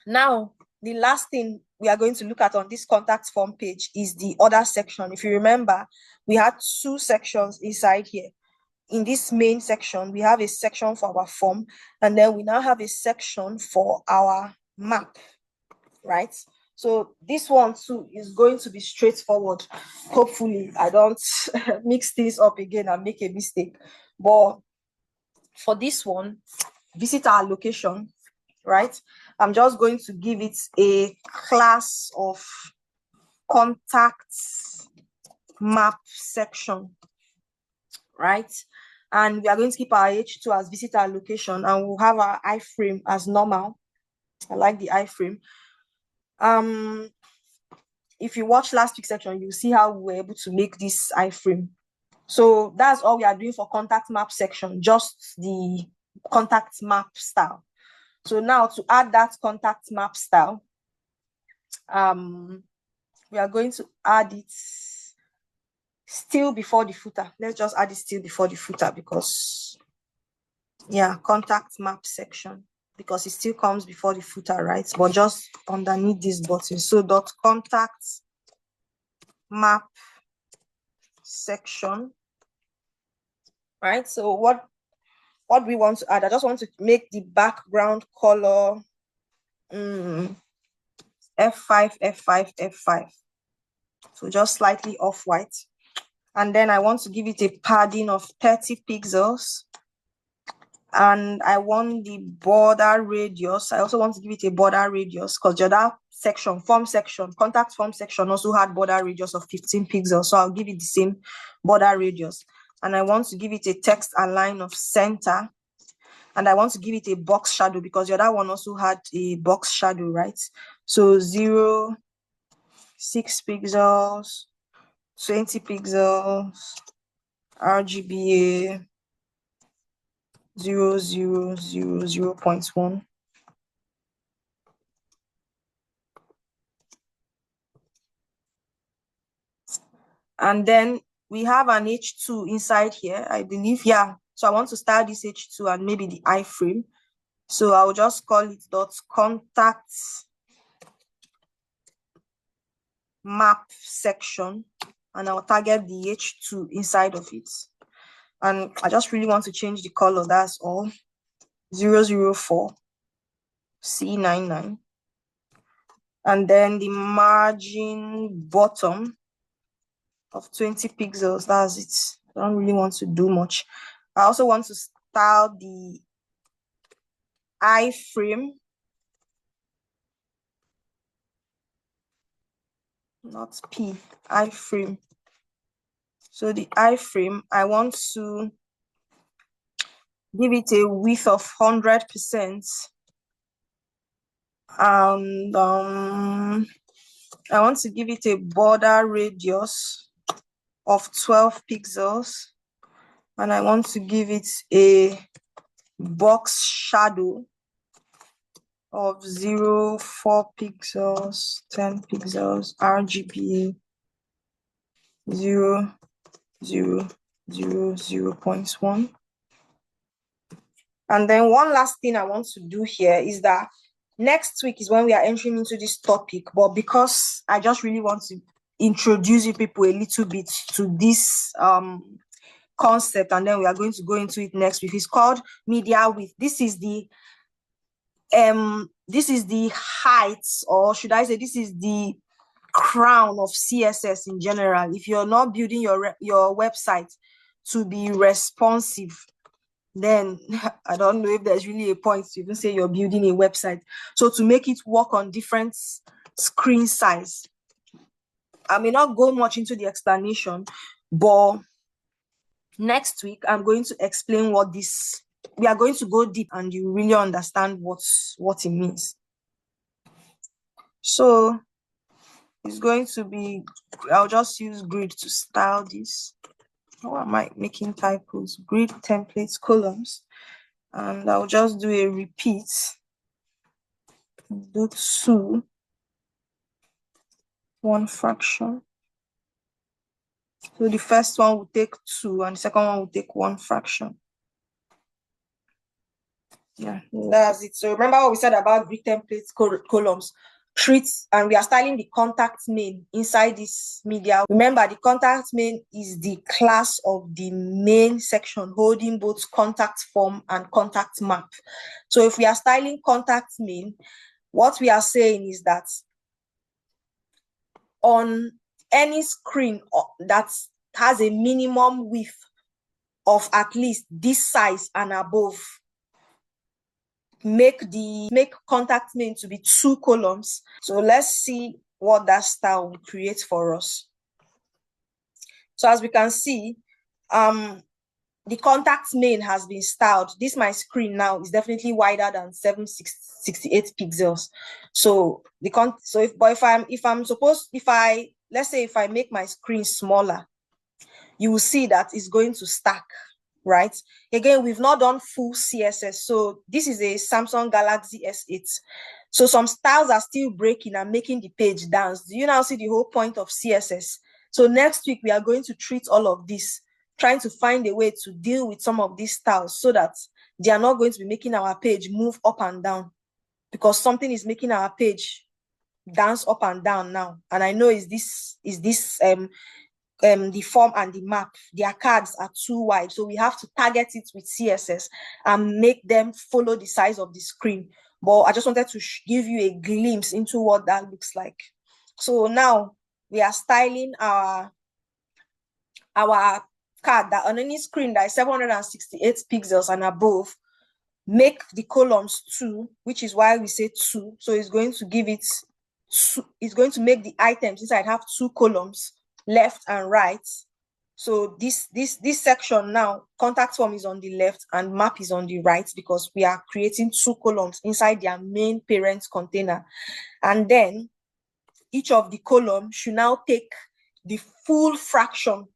Now, the last thing we are going to look at on this contact form page is the other section. If you remember, we had two sections inside here. In this main section, we have a section for our form, and then we now have a section for our map, right? So this one too is going to be straightforward. Hopefully, I don't mix things up again and make a mistake. But for this one, visit our location, right? I'm just going to give it a class of contact map section, right? And we are going to keep our H2 as visit our location, and we'll have our iframe as normal. I like the iframe. If you watch last week's section, you'll see how we were able to make this iframe. So that's all we are doing for contact map section, just the contact map style. So now to add that contact map style, we are going to add it still before the footer. Let's just add it still before the footer, because yeah, contact map section, because it still comes before the footer, right? But just underneath this button. So dot contact map section, right? So what we want to add, I just want to make the background color F5, F5, F5. So just slightly off-white. And then I want to give it a padding of 30 pixels. And I want the border radius. I also want to give it a border radius, because the other section, form section, contact form section also had border radius of 15 pixels. So I'll give it the same border radius. And I want to give it a text align of center. And I want to give it a box shadow, because the other one also had a box shadow, right? So 0, 6 pixels, 20 pixels, RGBA, 0, 0, 0, 0.1. And then we have an H2 inside here, I believe. Yeah. So I want to style this H2 and maybe the iframe. So I'll just call it dot contact map section, and I'll target the H2 inside of it. And I just really want to change the color, that's all. 004 C99. And then the margin bottom of 20 pixels, that's it. I don't really want to do much. I also want to style the iframe, not P, iframe. So the iframe, I want to give it a width of 100%. And I want to give it a border radius of 12 pixels. And I want to give it a box shadow of 0, 4 pixels, 10 pixels, RGBA, 0, 0, 0, 0.1. And then one last thing I want to do here is that next week is when we are entering into this topic, but because I just really want to introduce you people a little bit to this concept, and then we are going to go into it next week. It's called media width. This is the height, or should I say this is the crown of CSS in general. If you're not building your website to be responsive, then I don't know if there's really a point to even say you're building a website. So to make it work on different screen size, I may not go much into the explanation, but next week I'm going to explain what this, we are going to go deep and you really understand what it means. So it's going to be, I'll just use grid to style this. How am I making typos? Grid templates columns, and I'll just do a repeat. Do 2, 1 fraction. So the first one will take 2 and the second one will take 1 fraction. Yeah, that's it. So remember what we said about grid templates columns. Treats, and we are styling the contact main inside this media. Remember, the contact main is the class of the main section holding both contact form and contact map. So if we are styling contact main, what we are saying is that on any screen that has a minimum width of at least this size and above, make contact main to be 2 columns. So let's see what that style will create for us. So as we can see, the contact main has been styled. This my screen now is definitely wider than 768 pixels. So let's say if I make my screen smaller, you will see that it's going to stack, right? Again, we've not done full CSS. So this is a Samsung Galaxy S8. So some styles are still breaking and making the page dance. Do you now see the whole point of CSS? So next week, we are going to treat all of this, trying to find a way to deal with some of these styles so that they are not going to be making our page move up and down, because something is making our page dance up and down now. And I know the form and the map, their cards are too wide. So we have to target it with CSS and make them follow the size of the screen. But I just wanted to give you a glimpse into what that looks like. So now we are styling our card that on any screen that is 768 pixels and above, make the columns 2, which is why we say 2. So it's going to give it, it's going to make the items inside have 2 columns, left and right. So this section now, contact form is on the left and map is on the right, because we are creating 2 columns inside their main parent container. And then each of the columns should now take the full fraction.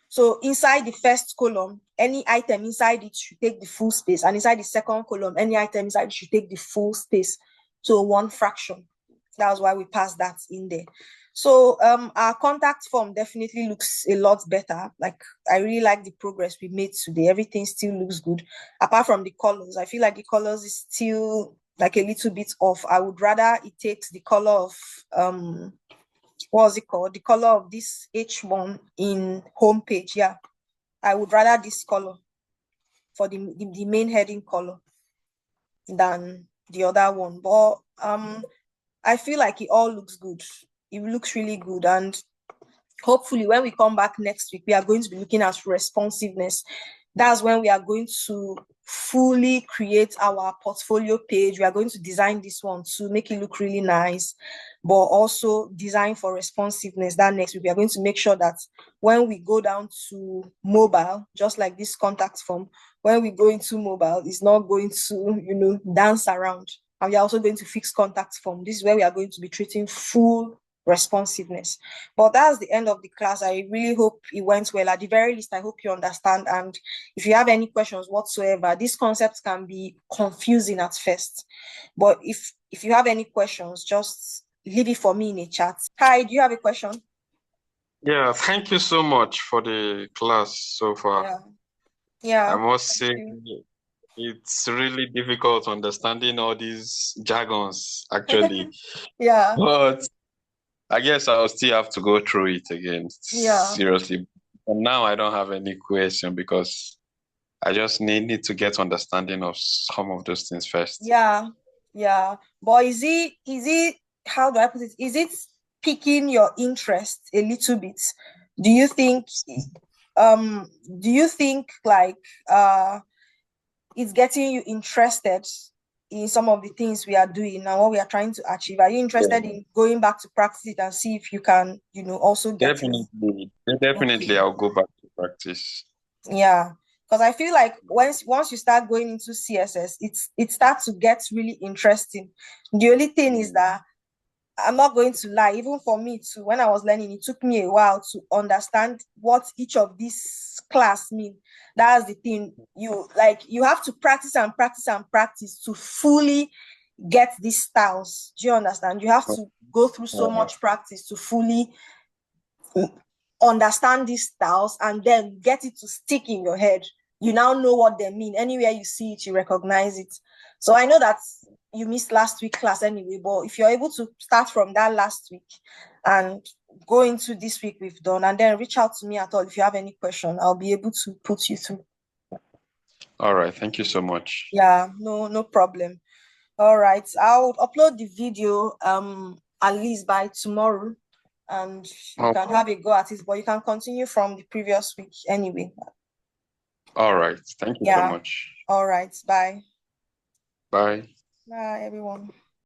So inside the first column, any item inside it should take the full space, and inside the second column, any item inside it should take the full space. So 1 fraction. That's why we pass that in there. So our contact form definitely looks a lot better. Like, I really like the progress we made today. Everything still looks good. Apart from the colors, I feel like the colors is still like a little bit off. I would rather it takes the color of what's it called? The color of this H1 in homepage. Yeah, I would rather this color for the main heading color than the other one. But I feel like it all looks good. It looks really good. And hopefully when we come back next week, we are going to be looking at responsiveness. That's when we are going to fully create our portfolio page. We are going to design this one to make it look really nice, but also design for responsiveness. That next week, we are going to make sure that when we go down to mobile, just like this contact form, when we go into mobile, it's not going to, dance around. And we are also going to fix contact form. This is where we are going to be treating full responsiveness. But that's the end of the class. I really hope it went well. At the very least, I hope you understand. And if you have any questions whatsoever, these concepts can be confusing at first. But if you have any questions, just leave it for me in a chat. Hi, do you have a question? Yeah, thank you so much for the class so far. Yeah. I must say it's really difficult understanding all these jargons, actually. Yeah. But I guess I'll still have to go through it again, Yeah. seriously. But now I don't have any question because I just need to get understanding of some of those things first. Yeah. But is it, how do I put it? Is it piquing your interest a little bit? Do you think like it's getting you interested in some of the things we are doing and what we are trying to achieve? Are you interested in going back to practice it and see if you can, also get it? Definitely, Okay. I'll go back to practice. Yeah, because I feel like once you start going into CSS, it starts to get really interesting. The only thing is that I'm not going to lie, even for me too, when I was learning, it took me a while to understand what each of these class mean. That's the thing. You have to practice and practice and practice to fully get these styles. Do you understand? You have to go through so much practice to fully understand these styles and then get it to stick in your head. You now know what they mean. Anywhere you see it, you recognize it. So I know that you missed last week class anyway, but if you're able to start from that last week and go into this week we've done, and then reach out to me at all if you have any question, I'll be able to put you through. All right. Thank you so much. Yeah, no problem. All right, I'll upload the video at least by tomorrow, and you can have a go at it, but you can continue from the previous week anyway. All right. Thank you so Yeah. much. All right. Bye. Bye. Bye, everyone.